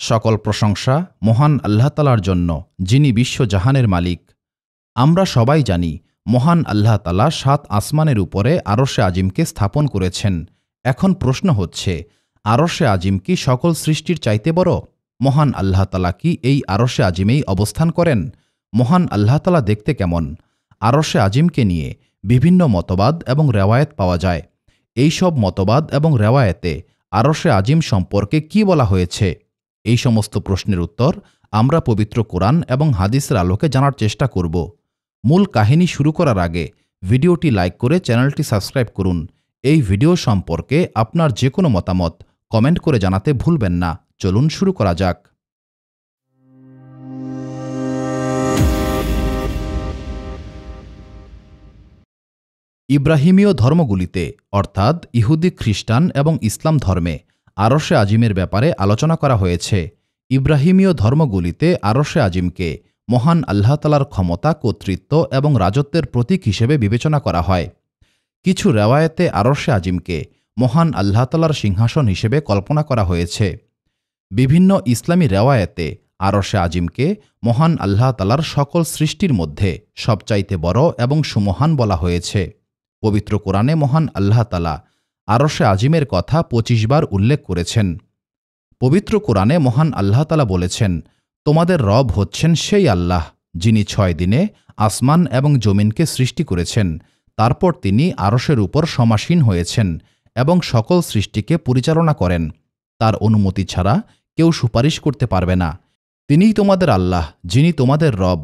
সকল প্রশংসা মহান আল্লাহ তাআলার জন্য, যিনি বিশ্বজাহানের মালিক। আমরা সবাই জানি মহান আল্লাহ তাআলা ৭ আসমানের উপরে আরশে আজিমকে স্থাপন করেছেন। এখন প্রশ্ন হচ্ছে, আরশে আজিম কি সকল সৃষ্টির চাইতে বড়? মহান আল্লাহ তাআলা কি এই আরশে আজিমেই অবস্থান করেন? মহান আল্লাহ তাআলা দেখতে কেমন? আরশে আজিমকে নিয়ে বিভিন্ন মতবাদ এবং রেওয়ায়েত পাওয়া যায়। এই সব মতবাদ এবং রেওয়ায়েতে আরশে আজিম সম্পর্কে কি বলা হয়েছে? এই সমস্ত প্রশ্নের উত্তর আমরা পবিত্র কোরআন এবং হাদিসের আলোকে জানার চেষ্টা করব। মূল কাহিনী শুরু করার আগে ভিডিওটি লাইক করে চ্যানেলটি সাবস্ক্রাইব করুন। এই ভিডিও সম্পর্কে আপনার যে কোনো মতামত কমেন্ট করে জানাতে ভুলবেন না। চলুন শুরু করা যাক। ইব্রাহিমীয় ধর্মগুলিতে অর্থাৎ ইহুদি, খ্রিস্টান এবং ইসলাম ধর্মে আরশে আজিমের ব্যাপারে আলোচনা করা হয়েছে। ইব্রাহিমীয় ধর্মগুলিতে আরশে আজিমকে মহান আল্লাহ তাআলার ক্ষমতা, কর্তৃত্ব এবং রাজত্বের প্রতীক হিসেবে বিবেচনা করা হয়। কিছু রেওয়ায়েতে আরশে আজিমকে মহান আল্লাহ তাআলার সিংহাসন হিসেবে কল্পনা করা হয়েছে। বিভিন্ন ইসলামী রেওয়ায়েতে আরশে আজিমকে মহান আল্লাহ তাআলার সকল সৃষ্টির মধ্যে সবচাইতে বড় এবং সুমহান বলা হয়েছে। পবিত্র কোরআনে মহান আল্লাহ তাআলা আরশে আজিমের কথা ২৫ বার উল্লেখ করেছেন। পবিত্র কোরআনে মহান আল্লাহ তাআলা বলেছেন, তোমাদের রব হচ্ছেন সেই আল্লাহ, যিনি ৬ দিনে আসমান এবং জমিনকে সৃষ্টি করেছেন। তারপর তিনি আরশের উপর সমাসীন হয়েছেন এবং সকল সৃষ্টিকে পরিচালনা করেন। তার অনুমতি ছাড়া কেউ সুপারিশ করতে পারবে না। তিনিই তোমাদের আল্লাহ, যিনি তোমাদের রব।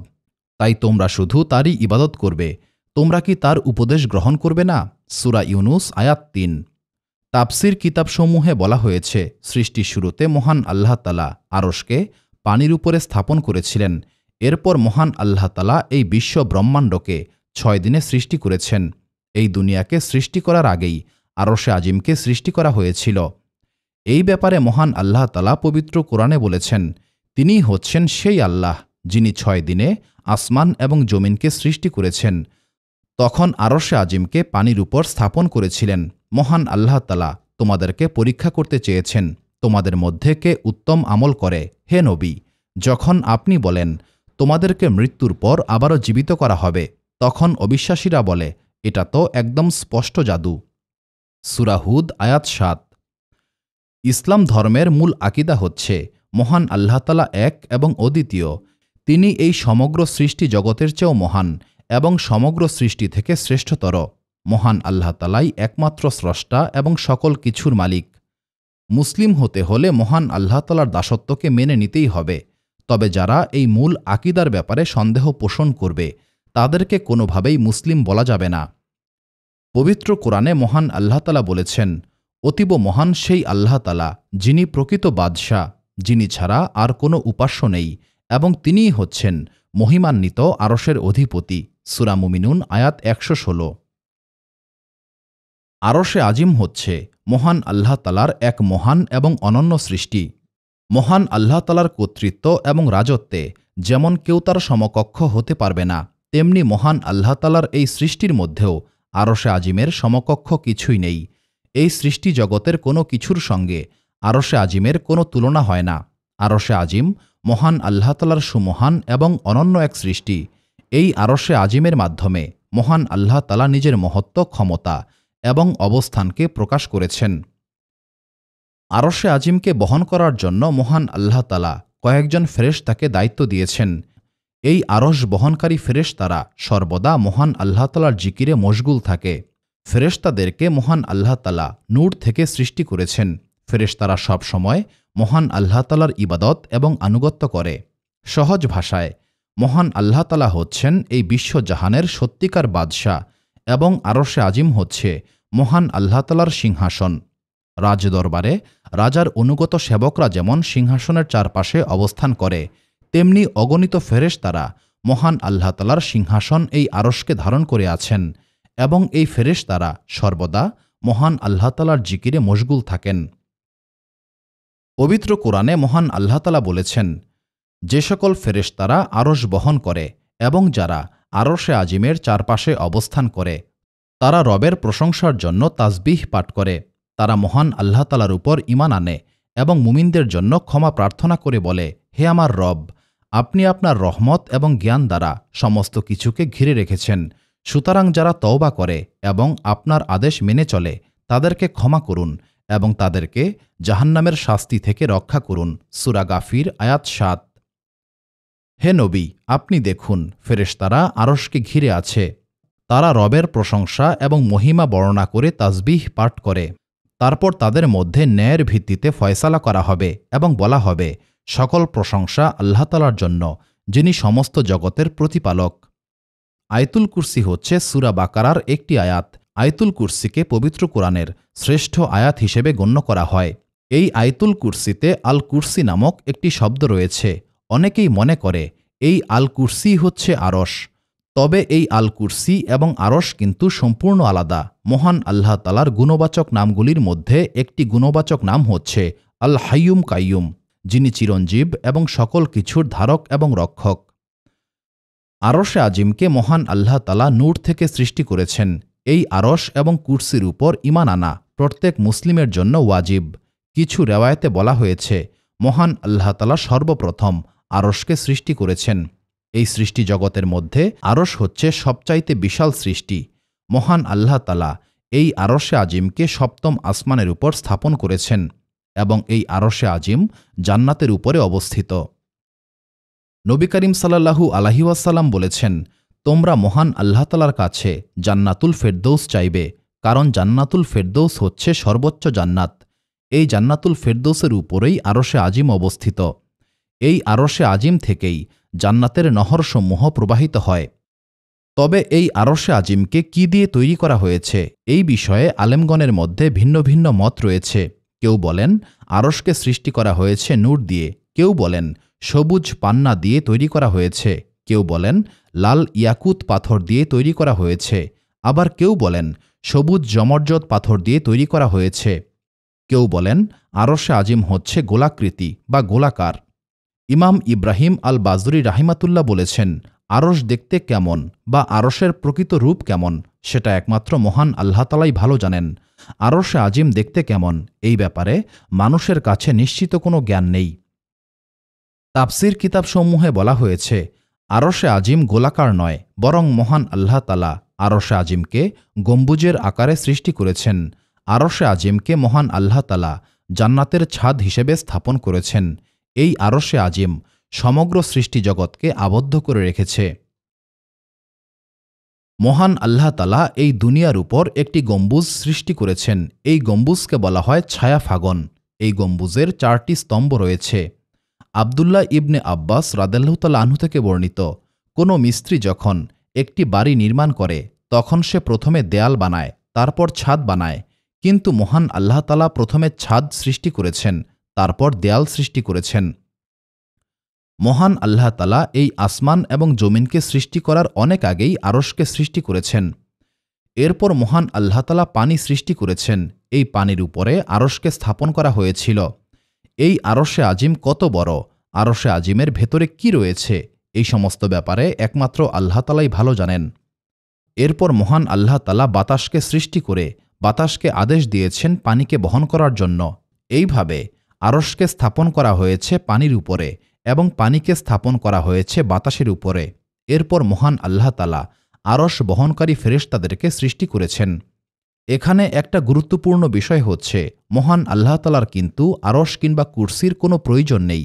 তাই তোমরা শুধু তারই ইবাদত করবে। তোমরা কি তার উপদেশ গ্রহণ করবে না? সূরা ইউনুস আয়াত ৩। তাফসির কিতাবসমূহে বলা হয়েছে, সৃষ্টির শুরুতে মহান আল্লাহ তাআলা আরশকে পানির উপরে স্থাপন করেছিলেন। এরপর মহান আল্লাহ তাআলা এই বিশ্ব ব্রহ্মাণ্ডকে ৬ দিনে সৃষ্টি করেছেন। এই দুনিয়াকে সৃষ্টি করার আগেই আরশে আজিমকে সৃষ্টি করা হয়েছিল। এই ব্যাপারে মহান আল্লাহ তাআলা পবিত্র কোরআনে বলেছেন, তিনিই হচ্ছেন সেই আল্লাহ, যিনি ৬ দিনে আসমান এবং জমিনকে সৃষ্টি করেছেন। তখন আরশে আজিমকে পানির উপর স্থাপন করেছিলেন। মহান আল্লাহ তাআলা তোমাদেরকে পরীক্ষা করতে চেয়েছেন, তোমাদের মধ্যে কে উত্তম আমল করে। হে নবী, যখন আপনি বলেন তোমাদেরকে মৃত্যুর পর আবারও জীবিত করা হবে, তখন অবিশ্বাসীরা বলে, এটা তো একদম স্পষ্ট জাদু। সূরা হুদ আয়াত ৭। ইসলাম ধর্মের মূল আকিদা হচ্ছে মহান আল্লাহ তাআলা এক এবং অদ্বিতীয়। তিনি এই সমগ্র সৃষ্টি জগতের চেয়েও মহান এবং সমগ্র সৃষ্টি থেকে শ্রেষ্ঠতর। মহান আল্লাহ তাআলাই একমাত্র স্রষ্টা এবং সকল কিছুর মালিক। মুসলিম হতে হলে মহান আল্লাহ তাআলার দাসত্বকে মেনে নিতেই হবে। তবে যারা এই মূল আকিদার ব্যাপারে সন্দেহ পোষণ করবে, তাদেরকে কোনোভাবেই মুসলিম বলা যাবে না। পবিত্র কোরআনে মহান আল্লাহ তাআলা বলেছেন, অতীব মহান সেই আল্লাহ তাআলা, যিনি প্রকৃত বাদশাহ, যিনি ছাড়া আর কোনো উপাস্য নেই, এবং তিনিই হচ্ছেন মহিমান্বিত আরশের অধিপতি। সূরা মুমিনুন আয়াত ১১৬। আরশে আজিম হচ্ছে মহান আল্লাহ তাআলার এক মহান এবং অনন্য সৃষ্টি। মহান আল্লাহ তাআলার কর্তৃত্ব এবং রাজত্বে যেমন কেউ তার সমকক্ষ হতে পারবে না, তেমনি মহান আল্লাহ তাআলার এই সৃষ্টির মধ্যেও আরশে আজিমের সমকক্ষ কিছুই নেই। এই সৃষ্টি জগতের কোনো কিছুর সঙ্গে আরশে আজিমের কোনো তুলনা হয় না। আরশে আজিম মহান আল্লাহ তাআলার সুমহান এবং অনন্য এক সৃষ্টি। এই আরশে আজিমের মাধ্যমে মহান আল্লাহ তাআলা নিজের মহত্ব, ক্ষমতা এবং অবস্থানকে প্রকাশ করেছেন। আরশে আজিমকে বহন করার জন্য মহান আল্লাহ তাআলা কয়েকজন ফেরেশতাকে দায়িত্ব দিয়েছেন। এই আরশ বহনকারী ফেরেশতারা সর্বদা মহান আল্লাহ তাআলার জিকিরে মশগুল থাকে। ফেরেশতাদেরকে মহান আল্লাহ তাআলা নূর থেকে সৃষ্টি করেছেন। ফেরেশতারা সব সময় মহান আল্লাহ তাআলার ইবাদত এবং আনুগত্য করে। সহজ ভাষায়, মহান আল্লাহ তাআলা হচ্ছেন এই বিশ্বজাহানের সত্যিকার বাদশাহ এবং আরশে আজিম হচ্ছে মহান আল্লাহ তাআলার সিংহাসন। রাজদরবারে রাজার অনুগত সেবকরা যেমন সিংহাসনের চারপাশে অবস্থান করে, তেমনি অগণিত ফেরেশতারা মহান আল্লাহ তাআলার সিংহাসন এই আরশকে ধারণ করে আছেন এবং এই ফেরেশতারা সর্বদা মহান আল্লাহ তাআলার জিকিরে মশগুল থাকেন। পবিত্র কোরআনে মহান আল্লাহ তাআলা বলেছেন, যে সকল ফেরেশতারা আরশ বহন করে এবং যারা আরশে আজিমের চারপাশে অবস্থান করে, তারা রবের প্রশংসার জন্য তাসবিহ পাঠ করে। তারা মহান আল্লাহ তাআলার উপর ঈমান আনে এবং মুমিনদের জন্য ক্ষমা প্রার্থনা করে বলে, হে আমার রব, আপনি আপনার রহমত এবং জ্ঞান দ্বারা সমস্ত কিছুকে ঘিরে রেখেছেন। সুতরাং যারা তওবা করে এবং আপনার আদেশ মেনে চলে তাদেরকে ক্ষমা করুন এবং তাদেরকে জাহান্নামের শাস্তি থেকে রক্ষা করুন। সূরা গাফির আয়াত ৭। হে নবী, আপনি দেখুন, ফেরেশতারা আরশকে ঘিরে আছে। তারা রবের প্রশংসা এবং মহিমা বর্ণনা করে তাসবিহ পাঠ করে। তারপর তাদের মধ্যে ন্যায়ের ভিত্তিতে ফয়সালা করা হবে এবং বলা হবে, সকল প্রশংসা আল্লাহ তাআলার জন্য, যিনি সমস্ত জগতের প্রতিপালক। আয়াতুল কুরসি হচ্ছে সূরা বাকারার একটি আয়াত। আয়াতুল কুরসিকে পবিত্র কোরআনের শ্রেষ্ঠ আয়াত হিসেবে গণ্য করা হয়। এই আয়াতুল কুরসিতে আল কুরসি নামক একটি শব্দ রয়েছে। অনেকেই মনে করে এই আল কুরসি হচ্ছে আরশ। তবে এই আল কুরসি এবং আরশ কিন্তু সম্পূর্ণ আলাদা। মহান আল্লাহ তাআলার গুণবাচক নামগুলির মধ্যে একটি গুণবাচক নাম হচ্ছে আল হাইয়ুম কাইয়ুম, যিনি চিরঞ্জীব এবং সকল কিছুর ধারক এবং রক্ষক। আরশে আজিমকে মহান আল্লাহ তাআলা নূর থেকে সৃষ্টি করেছেন। এই আরশ এবং কুরসির উপর ঈমান আনা প্রত্যেক মুসলিমের জন্য ওয়াজিব। কিছু রেওয়ায়েতে বলা হয়েছে, মহান আল্লাহ তাআলা সর্বপ্রথম আরশকে সৃষ্টি করেছেন। এই সৃষ্টি জগতের মধ্যে আরশ হচ্ছে সবচাইতে বিশাল সৃষ্টি। মহান আল্লাহ তাআলা এই আরশে আজিমকে সপ্তম আসমানের উপর স্থাপন করেছেন এবং এই আরশে আজিম জান্নাতের উপরে অবস্থিত। নবী করিম সাল্লাল্লাহু আলাইহি ওয়াসাল্লাম বলেছেন, তোমরা মহান আল্লাহ তাআলার কাছে জান্নাতুল ফেরদৌস চাইবে, কারণ জান্নাতুল ফেরদৌস হচ্ছে সর্বোচ্চ জান্নাত। এই জান্নাতুল ফেরদৌসের উপরেই আরশে আজিম অবস্থিত। এই আরশে আজিম থেকেই জান্নাতের নহরসমূহ প্রবাহিত হয়। তবে এই আরশে আজিমকে কি দিয়ে তৈরি করা হয়েছে, এই বিষয়ে আলেমগণের মধ্যে ভিন্ন ভিন্ন মত রয়েছে। কেউ বলেন আরশকে সৃষ্টি করা হয়েছে নূর দিয়ে, কেউ বলেন সবুজ পান্না দিয়ে তৈরি করা হয়েছে, কেউ বলেন লাল ইয়াকুত পাথর দিয়ে তৈরি করা হয়েছে, আবার কেউ বলেন সবুজ জমরজদ পাথর দিয়ে তৈরি করা হয়েছে। কেউ বলেন আরশে আজিম হচ্ছে গোলাকৃতি বা গোলাকার। ইমাম ইব্রাহিম আল বাজরি রাহিমাতুল্লাহ বলেছেন, আরশ দেখতে কেমন বা আরশের প্রকৃত রূপ কেমন সেটা একমাত্র মহান আল্লাহ তাআলাই ভালো জানেন। আরশে আজিম দেখতে কেমন এই ব্যাপারে মানুষের কাছে নিশ্চিত কোনো জ্ঞান নেই। তাফসির কিতাবসমূহে বলা হয়েছে, আরশে আজিম গোলাকার নয়, বরং মহান আল্লাহ তাআলা আরশে আজিমকে গম্বুজের আকারে সৃষ্টি করেছেন। আরশে আজিমকে মহান আল্লাহ তাআলা জান্নাতের ছাদ হিসেবে স্থাপন করেছেন। এই আরশে আজিম সমগ্র সৃষ্টি জগৎকে আবদ্ধ করে রেখেছে। মহান আল্লাহ তাআলা এই দুনিয়ার উপর একটি গম্বুজ সৃষ্টি করেছেন। এই গম্বুজকে বলা হয় ছায়া ফাগন। এই গম্বুজের 4টি স্তম্ভ রয়েছে। আবদুল্লাহ ইবনে আব্বাস রাদিয়াল্লাহু তাআলা আনহু থেকে বর্ণিত, কোনো মিস্ত্রি যখন একটি বাড়ি নির্মাণ করে তখন সে প্রথমে দেয়াল বানায়, তারপর ছাদ বানায়। কিন্তু মহান আল্লাহ তাআলা প্রথমে ছাদ সৃষ্টি করেছেন, তারপর দেয়াল সৃষ্টি করেছেন। মহান আল্লাহ তাআলা এই আসমান এবং জমিনকে সৃষ্টি করার অনেক আগেই আরশকে সৃষ্টি করেছেন। এরপর মহান আল্লাহ তাআলা পানি সৃষ্টি করেছেন। এই পানির উপরে আরশকে স্থাপন করা হয়েছিল। এই আরশে আজিম কত বড়, আরশে আজিমের ভেতরে কি রয়েছে, এই সমস্ত ব্যাপারে একমাত্র আল্লাহ তাআলাই ভালো জানেন। এরপর মহান আল্লাহ তাআলা বাতাসকে সৃষ্টি করে বাতাসকে আদেশ দিয়েছেন পানিকে বহন করার জন্য। এইভাবে আরশকে স্থাপন করা হয়েছে পানির উপরে এবং পানিকে স্থাপন করা হয়েছে বাতাসের উপরে। এরপর মহান আল্লাহ তাআলা আরশ বহনকারী ফেরেশতাদেরকে সৃষ্টি করেছেন। এখানে একটা গুরুত্বপূর্ণ বিষয় হচ্ছে, মহান আল্লাহ তাআলার কিন্তু আরশ কিংবা কুরসির কোনো প্রয়োজন নেই,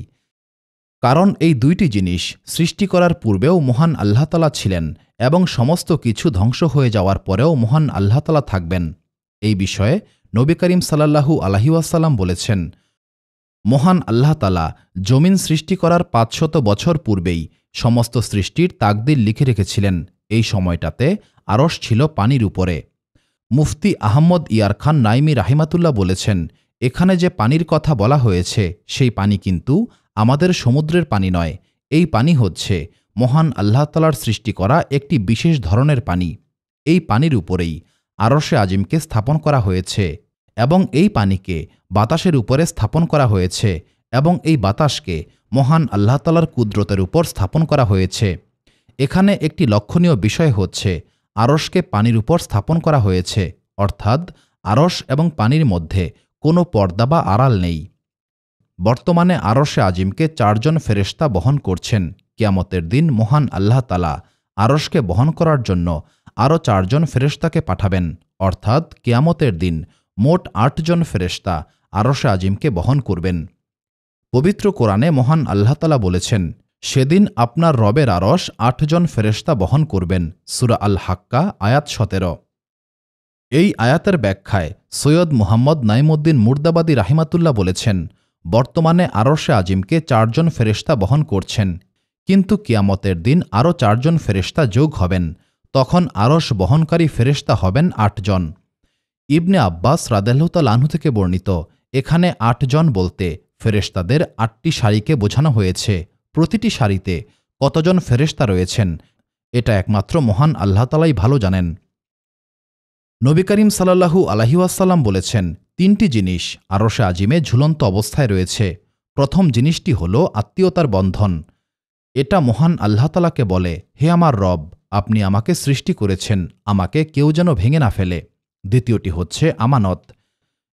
কারণ এই দুইটি জিনিস সৃষ্টি করার পূর্বেও মহান আল্লাহ তাআলা ছিলেন এবং সমস্ত কিছু ধ্বংস হয়ে যাওয়ার পরেও মহান আল্লাহ তাআলা থাকবেন। এই বিষয়ে নবী করিম সাল্লাল্লাহু আলাইহি ওয়াসাল্লাম বলেছেন, মহান আল্লাহ তাআলা জমিন সৃষ্টি করার 500 বছর পূর্বেই সমস্ত সৃষ্টির তাকদীর লিখে রেখেছিলেন। এই সময়টাতে আরশ ছিল পানির উপরে। মুফতি আহমদ ইয়ার খান নাইমি রাহিমাতুল্লাহ বলেছেন, এখানে যে পানির কথা বলা হয়েছে সেই পানি কিন্তু আমাদের সমুদ্রের পানি নয়। এই পানি হচ্ছে মহান আল্লাহ তাআলার সৃষ্টি করা একটি বিশেষ ধরনের পানি। এই পানির উপরেই আরশে আজিমকে স্থাপন করা হয়েছে এবং এই পানিকে বাতাসের উপরে স্থাপন করা হয়েছে এবং এই বাতাসকে মহান আল্লাহ তাআলার কুদরতের উপর স্থাপন করা হয়েছে। এখানে একটি লক্ষণীয় বিষয় হচ্ছে, আরশকে পানির উপর স্থাপন করা হয়েছে, অর্থাৎ আরশ এবং পানির মধ্যে কোনো পর্দা বা আড়াল নেই। বর্তমানে আরশে আজিমকে 4 জন ফেরেশতা বহন করছেন। কিয়ামতের দিন মহান আল্লাহ তাআলা আরশকে বহন করার জন্য আরও 4 জন ফেরেশতাকে পাঠাবেন, অর্থাৎ কিয়ামতের দিন মোট 8 জন ফেরেশতা আরশে আজিমকে বহন করবেন। পবিত্র কোরআনে মহান আল্লাহ তাআলা বলেছেন, সেদিন আপনার রবের আরশ 8 জন ফেরেশতা বহন করবেন। সূরা আল হাক্কা আয়াত 17। এই আয়াতের ব্যাখ্যায় সৈয়দ মুহাম্মদ নাইমুদ্দিন মুর্দাবাদী রাহিমাতুল্লাহ বলেছেন, বর্তমানে আরশে আজিমকে 4 জন ফেরেশতা বহন করছেন, কিন্তু কিয়ামতের দিন আরও 4 জন ফেরেশতা যোগ হবেন, তখন আরশ বহনকারী ফেরেশতা হবেন 8 জন। ইবনে আব্বাস রাদিয়াল্লাহু তাআলা আনহু থেকে বর্ণিত, এখানে 8 জন বলতে ফেরেশতাদের 8টি সারিকে বোঝানো হয়েছে। প্রতিটি সারিতে কতজন ফেরেশতা রয়েছেন এটা একমাত্র মহান আল্লাহ তাআলাই ভালো জানেন। নবী করিম সাল্লাল্লাহু আলাইহি ওয়াসাল্লাম বলেছেন, 3টি জিনিস আরশে আজিমে ঝুলন্ত অবস্থায় রয়েছে। প্রথম জিনিসটি হল আত্মীয়তার বন্ধন। এটা মহান আল্লাহ তাআলাকে বলে, হে আমার রব, আপনি আমাকে সৃষ্টি করেছেন, আমাকে কেউ যেন ভেঙে না ফেলে। দ্বিতীয়টি হচ্ছে আমানত।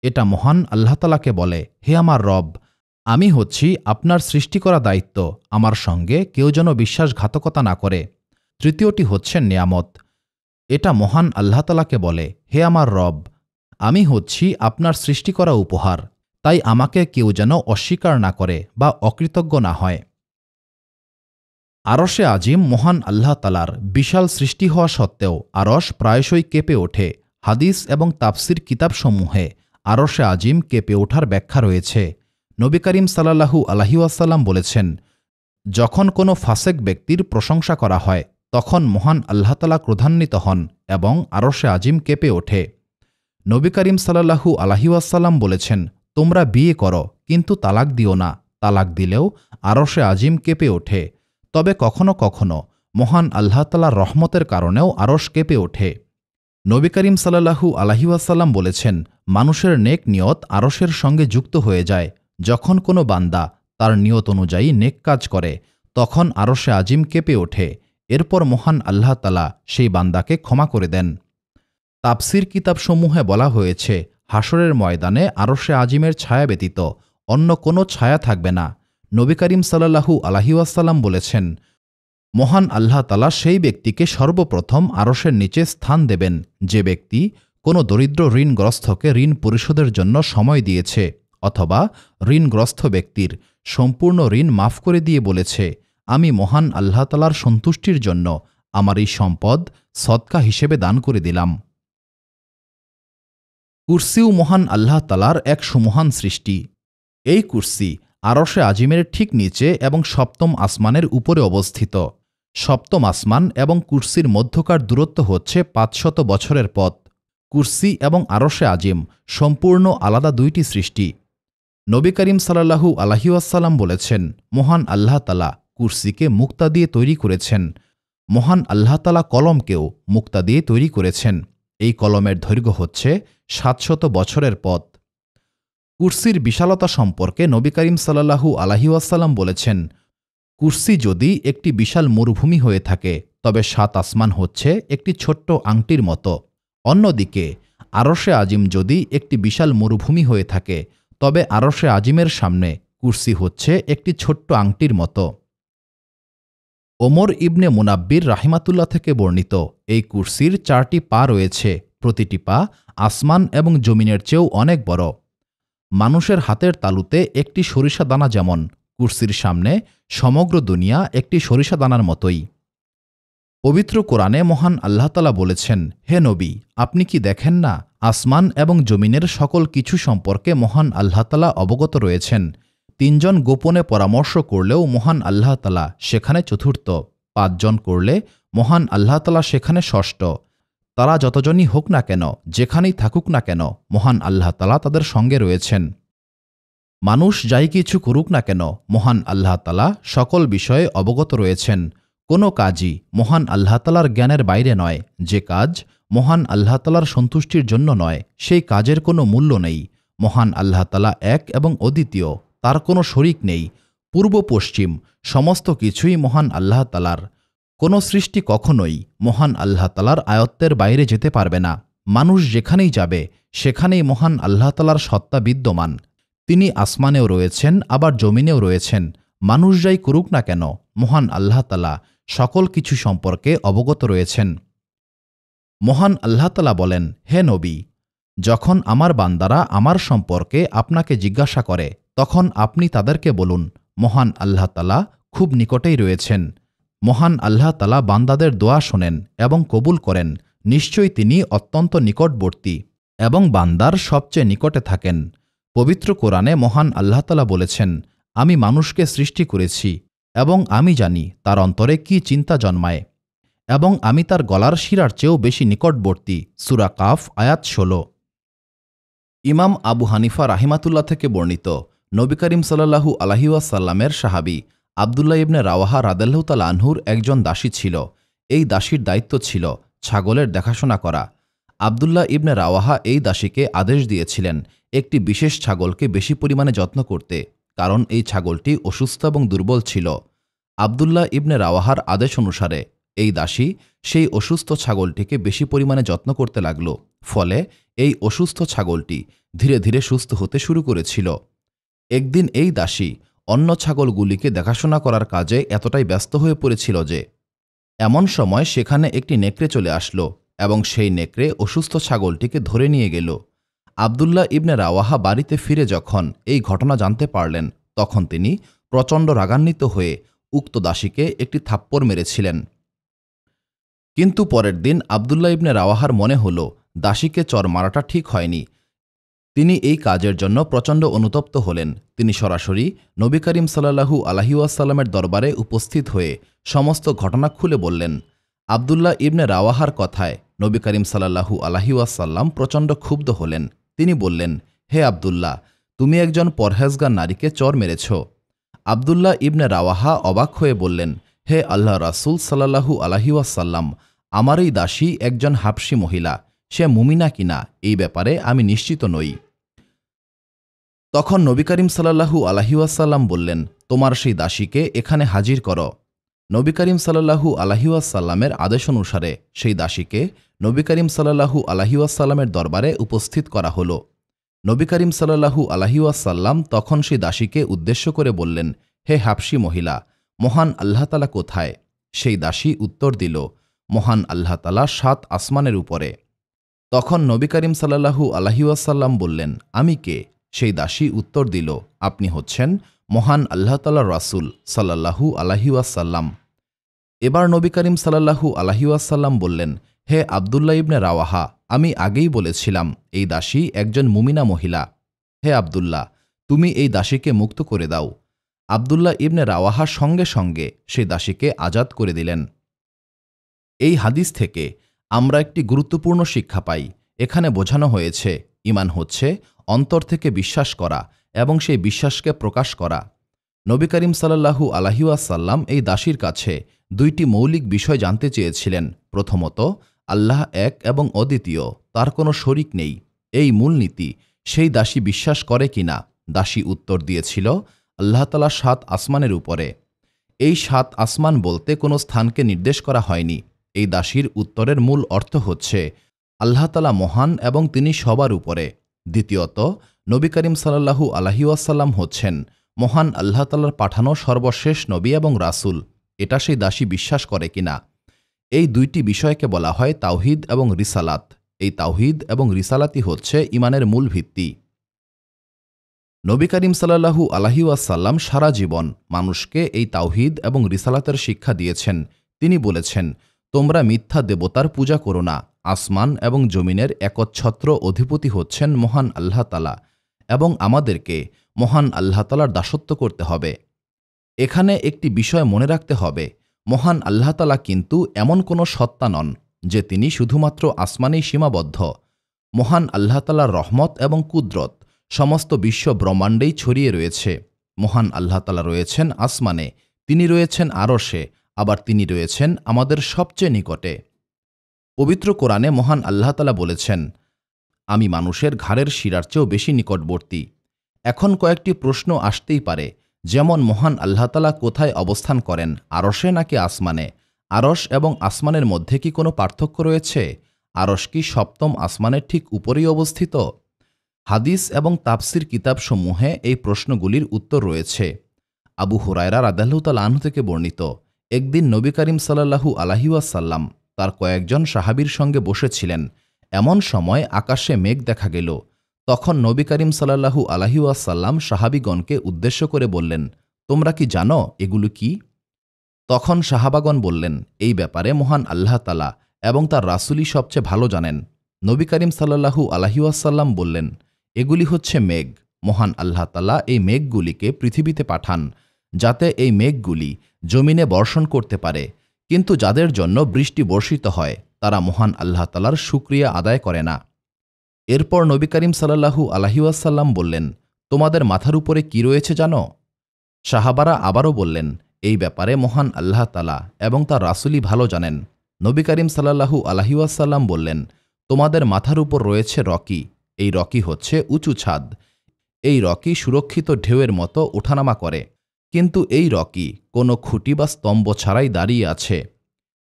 এটা মহান আল্লাহ তাআলাকে বলে, হে আমার রব, আমি হচ্ছি আপনার সৃষ্টি করা দায়িত্ব, আমার সঙ্গে কেউ যেন বিশ্বাসঘাতকতা না করে। তৃতীয়টি হচ্ছে নেয়ামত। এটা মহান আল্লাহ তাআলাকে বলে, হে আমার রব, আমি হচ্ছি আপনার সৃষ্টি করা উপহার, তাই আমাকে কেউ যেন অস্বীকার না করে বা অকৃতজ্ঞ না হয়। আরশে আজিম মহান আল্লাহ তাআলার বিশাল সৃষ্টি হওয়া সত্ত্বেও আরশ প্রায়শই কেঁপে ওঠে। হাদিস এবং তাফসির কিতাবসমূহে আরশে আজিম কেঁপে ওঠার ব্যাখ্যা রয়েছে। নবী করিম সাল্লাল্লাহু আলাইহি ওয়াসাল্লাম বলেছেন, যখন কোনো ফাসেক ব্যক্তির প্রশংসা করা হয় তখন মহান আল্লাহ তাআলা ক্রোধান্বিত হন এবং আরশে আজিম কেঁপে ওঠে। নবী করিম সাল্লাল্লাহু আলাইহি ওয়াসাল্লাম বলেছেন, তোমরা বিয়ে করো কিন্তু তালাক দিও না, তালাক দিলেও আরশে আজিম কেঁপে ওঠে। তবে কখনো কখনো মহান আল্লাহ তাআলার রহমতের কারণেও আরশ কেঁপে ওঠে। নবী করিম সাল্লাল্লাহু আলাইহি ওয়াসাল্লাম বলেছেন, মানুষের নেক নিয়ত আরশের সঙ্গে যুক্ত হয়ে যায়। যখন কোনো বান্দা তার নিয়ত অনুযায়ী নেক কাজ করে তখন আরশে আজিম কেঁপে ওঠে। এরপর মহান আল্লাহ তাআলা সেই বান্দাকে ক্ষমা করে দেন। তাফসির কিতাবসমূহে বলা হয়েছে, হাসরের ময়দানে আরশে আজিমের ছায়া ব্যতীত অন্য কোনো ছায়া থাকবে না। নবী করিম সাল্লাল্লাহু আলাইহি ওয়াসাল্লাম বলেছেন, মহান আল্লাহ তাআলা সেই ব্যক্তিকে সর্বপ্রথম আরশের নিচে স্থান দেবেন যে ব্যক্তি কোনো দরিদ্র ঋণগ্রস্তকে ঋণ পরিশোধের জন্য সময় দিয়েছে, অথবা ঋণগ্রস্ত ব্যক্তির সম্পূর্ণ ঋণ মাফ করে দিয়ে বলেছে, আমি মহান আল্লাহ তাআলার সন্তুষ্টির জন্য আমার এই সম্পদ সদকা হিসেবে দান করে দিলাম। কুরসিও মহান আল্লাহ তাআলার এক সুমহান সৃষ্টি। এই কুরসি আরশে আজিমের ঠিক নিচে এবং সপ্তম আসমানের উপরে অবস্থিত। সপ্তম আসমান এবং কুরসির মধ্যকার দূরত্ব হচ্ছে 500 বছরের পথ। কুরসি এবং আরশে আজিম সম্পূর্ণ আলাদা দুইটি সৃষ্টি। নবী করিম সাল্লাল্লাহু আলাইহি ওয়াসাল্লাম বলেছেন, মহান আল্লাহ তাআলা কুরসিকে মুক্তা দিয়ে তৈরি করেছেন। মহান আল্লাহ তাআলা কলমকেও মুক্তা দিয়ে তৈরি করেছেন। এই কলমের দৈর্ঘ্য হচ্ছে 700 বছরের পথ। কুরসির বিশালতা সম্পর্কে নবী করিম সাল্লাল্লাহু আলাইহি ওয়াসাল্লাম বলেছেন, কুরসি যদি একটি বিশাল মরুভূমি হয়ে থাকে তবে 7 আসমান হচ্ছে একটি ছোট্ট আংটির মতো। অন্যদিকে আরশে আজিম যদি একটি বিশাল মরুভূমি হয়ে থাকে তবে আরশে আজিমের সামনে কুরসি হচ্ছে একটি ছোট্ট আংটির মতো। ওমর ইবনে মুনাব্বির রাহিমাতুল্লাহ থেকে বর্ণিত, এই কুরসির 4টি পা রয়েছে, প্রতিটি পা আসমান এবং জমিনের চেয়েও অনেক বড়। মানুষের হাতের তালুতে একটি সরিষা দানা যেমন, কুরসির সামনে সমগ্র দুনিয়া একটি সরিষা দানার মতোই। পবিত্র কোরআনে মহান আল্লাহ তাআলা বলেছেন, হে নবী, আপনি কি দেখেন না আসমান এবং জমিনের সকল কিছু সম্পর্কে মহান আল্লাহ তাআলা অবগত রয়েছেন। 3 জন গোপনে পরামর্শ করলেও মহান আল্লাহ তাআলা সেখানে চতুর্থ, 5 জন করলে মহান আল্লাহ তাআলা সেখানে ষষ্ঠ। তারা যতজনই হোক না কেন, যেখানেই থাকুক না কেন, মহান আল্লাহ তাআলা তাদের সঙ্গে রয়েছেন। মানুষ যাই কিছু করুক না কেন, মহান আল্লাহ তাআলা সকল বিষয়ে অবগত রয়েছেন। কোনো কাজই মহান আল্লাহ তাআলার জ্ঞানের বাইরে নয়। যে কাজ মহান আল্লাহ তাআলার সন্তুষ্টির জন্য নয়, সেই কাজের কোনো মূল্য নেই। মহান আল্লাহ তাআলা এক এবং অদ্বিতীয়, তার কোনো শরিক নেই। পূর্ব পশ্চিম সমস্ত কিছুই মহান আল্লাহ তাআলার। কোনো সৃষ্টি কখনোই মহান আল্লাহ তাআলার আয়ত্তের বাইরে যেতে পারবে না। মানুষ যেখানেই যাবে সেখানেই মহান আল্লাহ তাআলার সত্তা বিদ্যমান। তিনি আসমানেও রয়েছেন, আবার জমিনেও রয়েছেন। মানুষ যাই করুক না কেন, মহান আল্লাহ তাআলা সকল কিছু সম্পর্কে অবগত রয়েছেন। মহান আল্লাহ তাআলা বলেন, হে নবী, যখন আমার বান্দারা আমার সম্পর্কে আপনাকে জিজ্ঞাসা করে, তখন আপনি তাদেরকে বলুন, মহান আল্লাহ তাআলা খুব নিকটেই রয়েছেন। মহান আল্লাহ তাআলা বান্দাদের দোয়া শোনেন এবং কবুল করেন। নিশ্চয়ই তিনি অত্যন্ত নিকটবর্তী এবং বান্দার সবচেয়ে নিকটে থাকেন। পবিত্র কোরআনে মহান আল্লাহ তাআলা বলেছেন, আমি মানুষকে সৃষ্টি করেছি এবং আমি জানি তার অন্তরে কি চিন্তা জন্মায়, এবং আমি তার গলার শিরার চেয়েও বেশি নিকটবর্তী। সূরা কাফ আয়াত ১৬। ইমাম আবু হানিফা রাহিমাতুল্লাহ থেকে বর্ণিত, নবী করিম সাল্লাল্লাহু আলাইহি ওয়াসাল্লামের সাহাবী আবদুল্লাহ ইবনে রাওয়াহা রাদিয়াল্লাহু তাআলা আনহুর একজন দাসী ছিল। এই দাসীর দায়িত্ব ছিল ছাগলের দেখাশোনা করা। আবদুল্লাহ ইবনে রাওয়াহা এই দাসীকে আদেশ দিয়েছিলেন একটি বিশেষ ছাগলকে বেশি পরিমাণে যত্ন করতে, কারণ এই ছাগলটি অসুস্থ এবং দুর্বল ছিল। আবদুল্লাহ ইবনে রাওয়াহার আদেশ অনুসারে এই দাসী সেই অসুস্থ ছাগলটিকে বেশি পরিমাণে যত্ন করতে লাগল। ফলে এই অসুস্থ ছাগলটি ধীরে ধীরে সুস্থ হতে শুরু করেছিল। একদিন এই দাসী অন্য ছাগলগুলিকে দেখাশোনা করার কাজে এতটাই ব্যস্ত হয়ে পড়েছিল যে এমন সময় সেখানে একটি নেকড়ে চলে আসলো এবং সেই নেকড়ে অসুস্থ ছাগলটিকে ধরে নিয়ে গেল। আবদুল্লাহ ইবনে রাওয়াহা বাড়িতে ফিরে যখন এই ঘটনা জানতে পারলেন, তখন তিনি প্রচণ্ড রাগান্বিত হয়ে উক্ত দাসীকে একটি থাপ্পড় মেরেছিলেন। কিন্তু পরের দিন আবদুল্লাহ ইবনে রাওয়াহার মনে হল দাসীকে চর মারাটা ঠিক হয়নি। তিনি এই কাজের জন্য প্রচণ্ড অনুতপ্ত হলেন। তিনি সরাসরি নবী করিম সাল্লাল্লাহু আলাইহি ওয়াসাল্লামের দরবারে উপস্থিত হয়ে সমস্ত ঘটনা খুলে বললেন। আবদুল্লাহ ইবনে রাওয়াহার কথায় নবী করিম সাল্লাল্লাহু আলাইহি ওয়াসাল্লাম প্রচণ্ড ক্ষুব্ধ হলেন। তিনি বললেন, হে আবদুল্লাহ, তুমি একজন পরহেজগার নারীকে চর মেরেছ। আবদুল্লাহ ইবনে রাওয়াহা অবাক হয়ে বললেন, হে আল্লাহ রাসূল সাল্লাল্লাহু আলাইহি ওয়াসাল্লাম, আমার এই দাসী একজন হাবশী মহিলা, সে মুমিনা কিনা এই ব্যাপারে আমি নিশ্চিত নই। তখন নবী করিম সাল্লাল্লাহু আলাইহি ওয়াসাল্লাম বললেন, তোমার সেই দাসীকে এখানে হাজির করো। নবী করিম সাল্লাল্লাহু আলাইহি ওয়াসাল্লামের আদেশ অনুসারে সেই দাসীকে নবী করিম সাল্লাল্লাহু আলাইহি ওয়াসাল্লামের দরবারে উপস্থিত করা হল। নবী করিম সাল্লাল্লাহু আলাইহি ওয়াসাল্লাম তখন সেই দাসীকে উদ্দেশ্য করে বললেন, হে হাবশী মহিলা, মহান আল্লাহ তাআলা কোথায়? সেই দাসী উত্তর দিল, মহান আল্লাহ তাআলা ৭ আসমানের উপরে। তখন নবী করিম সাল্লাল্লাহু আলাইহি ওয়াসাল্লাম বললেন, আমি কে? সেই দাসী উত্তর দিল, আপনি হচ্ছেন মহান আল্লাহ তাআলার রাসূল সাল্লাল্লাহু আলাইহি ওয়াসাল্লাম। এবার নবী করিম সাল্লাল্লাহু আলাইহি ওয়াসাল্লাম বললেন, হে আবদুল্লাহ ইবনে রাওয়াহা, আমি আগেই বলেছিলাম এই দাসী একজন মুমিনা মহিলা। হে আবদুল্লাহ, তুমি এই দাসীকে মুক্ত করে দাও। আবদুল্লাহ ইবনে রাওয়াহা সঙ্গে সঙ্গে সেই দাসীকে আজাদ করে দিলেন। এই হাদিস থেকে আমরা একটি গুরুত্বপূর্ণ শিক্ষা পাই। এখানে বোঝানো হয়েছে ঈমান হচ্ছে অন্তর থেকে বিশ্বাস করা এবং সেই বিশ্বাসকে প্রকাশ করা। নবী করিম সাল্লাল্লাহু আলাইহি ওয়াসাল্লাম এই দাসীর কাছে 2টি মৌলিক বিষয় জানতে চেয়েছিলেন। প্রথমত, আল্লাহ এক এবং অদ্বিতীয়, তার কোনো শরিক নেই। এই মূলনীতি সেই দাসী বিশ্বাস করে কিনা। দাসী উত্তর দিয়েছিল, আল্লাহ তাআলা ৭ আসমানের উপরে। এই ৭ আসমান বলতে কোনো স্থানকে নির্দেশ করা হয়নি। এই দাসীর উত্তরের মূল অর্থ হচ্ছে আল্লাহ তাআলা মহান এবং তিনি সবার উপরে। দ্বিতীয়ত, নবী করিম সাল্লাল্লাহু আলাইহি ওয়াসাল্লাম হচ্ছেন মহান আল্লাহ তাআলার পাঠানো সর্বশেষ নবী এবং রাসূল। এটা সেই দাসী বিশ্বাস করে কিনা। এই 2টি বিষয়কে বলা হয় তাওহীদ এবং রিসালাত। এই তাওহীদ এবং রিসালাতই হচ্ছে ঈমানের মূল ভিত্তি। নবী করিম সাল্লাল্লাহু আলাইহি ওয়াসাল্লাম সারা জীবন মানুষকে এই তাওহীদ এবং রিসালাতের শিক্ষা দিয়েছেন। তিনি বলেছেন, তোমরা মিথ্যা দেবতার পূজা করো না। আসমান এবং জমিনের একচ্ছত্র অধিপতি হচ্ছেন মহান আল্লাহ তাআলা এবং আমাদেরকে মহান আল্লাহ তাআলার দাসত্ব করতে হবে। এখানে একটি বিষয় মনে রাখতে হবে, মহান আল্লাহ তাআলা কিন্তু এমন কোনো সত্তা নন যে তিনি শুধুমাত্র আসমানেই সীমাবদ্ধ। মহান আল্লাহ তাআলার রহমত এবং কুদরত সমস্ত বিশ্ব ব্রহ্মাণ্ডেই ছড়িয়ে রয়েছে। মহান আল্লাহ তাআলা রয়েছেন আসমানে, তিনি রয়েছেন আরশে, আবার তিনি রয়েছেন আমাদের সবচেয়ে নিকটে। পবিত্র কোরআনে মহান আল্লাহ তাআলা বলেছেন, আমি মানুষের ঘাড়ের শিরার চেয়েও বেশি নিকটবর্তী। এখন কয়েকটি প্রশ্ন আসতেই পারে, যেমন মহান আল্লাহ তাআলা কোথায় অবস্থান করেন, আরশে নাকি আসমানে? আরশ এবং আসমানের মধ্যে কি কোনো পার্থক্য রয়েছে? আরশ কি 7ম আসমানের ঠিক উপরেই অবস্থিত? হাদিস এবং তাফসির কিতাবসমূহে এই প্রশ্নগুলির উত্তর রয়েছে। আবু হুরায়রা রাদিয়াল্লাহু তাআলা আনহু থেকে বর্ণিত, একদিন নবী করিম সাল্লাল্লাহু আলাইহি ওয়াসাল্লাম তার কয়েকজন সাহাবীর সঙ্গে বসেছিলেন। এমন সময় আকাশে মেঘ দেখা গেল। তখন নবী করিম সাল্লাল্লাহু আলাইহি ওয়াসাল্লাম সাহাবীগণকে উদ্দেশ্য করে বললেন, তোমরা কি জানো এগুলো কি? তখন সাহাবাগণ বললেন, এই ব্যাপারে মহান আল্লাহ তাআলা এবং তার রাসূলই সবচেয়ে ভালো জানেন। নবী করিম সাল্লাল্লাহু আলাইহি ওয়াসাল্লাম বললেন, এগুলি হচ্ছে মেঘ। মহান আল্লাহ তাআলা এই মেঘগুলিকে পৃথিবীতে পাঠান, যাতে এই মেঘগুলি জমিনে বর্ষণ করতে পারে, কিন্তু যাদের জন্য বৃষ্টি বর্ষিত হয় তারা মহান আল্লাহ তাআলার শুকরিয়া আদায় করে না। এরপর নবী করিম সাল্লাল্লাহু আলাইহি ওয়াসাল্লাম বললেন, তোমাদের মাথার উপরে কি রয়েছে জানো? সাহাবারা আবারও বললেন, এই ব্যাপারে মহান আল্লাহ তাআলা এবং তার রাসূলই ভালো জানেন। নবী করিম সাল্লাল্লাহু আলাইহি ওয়াসাল্লাম বললেন, তোমাদের মাথার উপর রয়েছে রকি। এই রকি হচ্ছে উঁচু ছাদ। এই রকি সুরক্ষিত ঢেউয়ের মতো ওঠানামা করে, কিন্তু এই রকি কোনো খুঁটি বা স্তম্ভ ছাড়াই দাঁড়িয়ে আছে।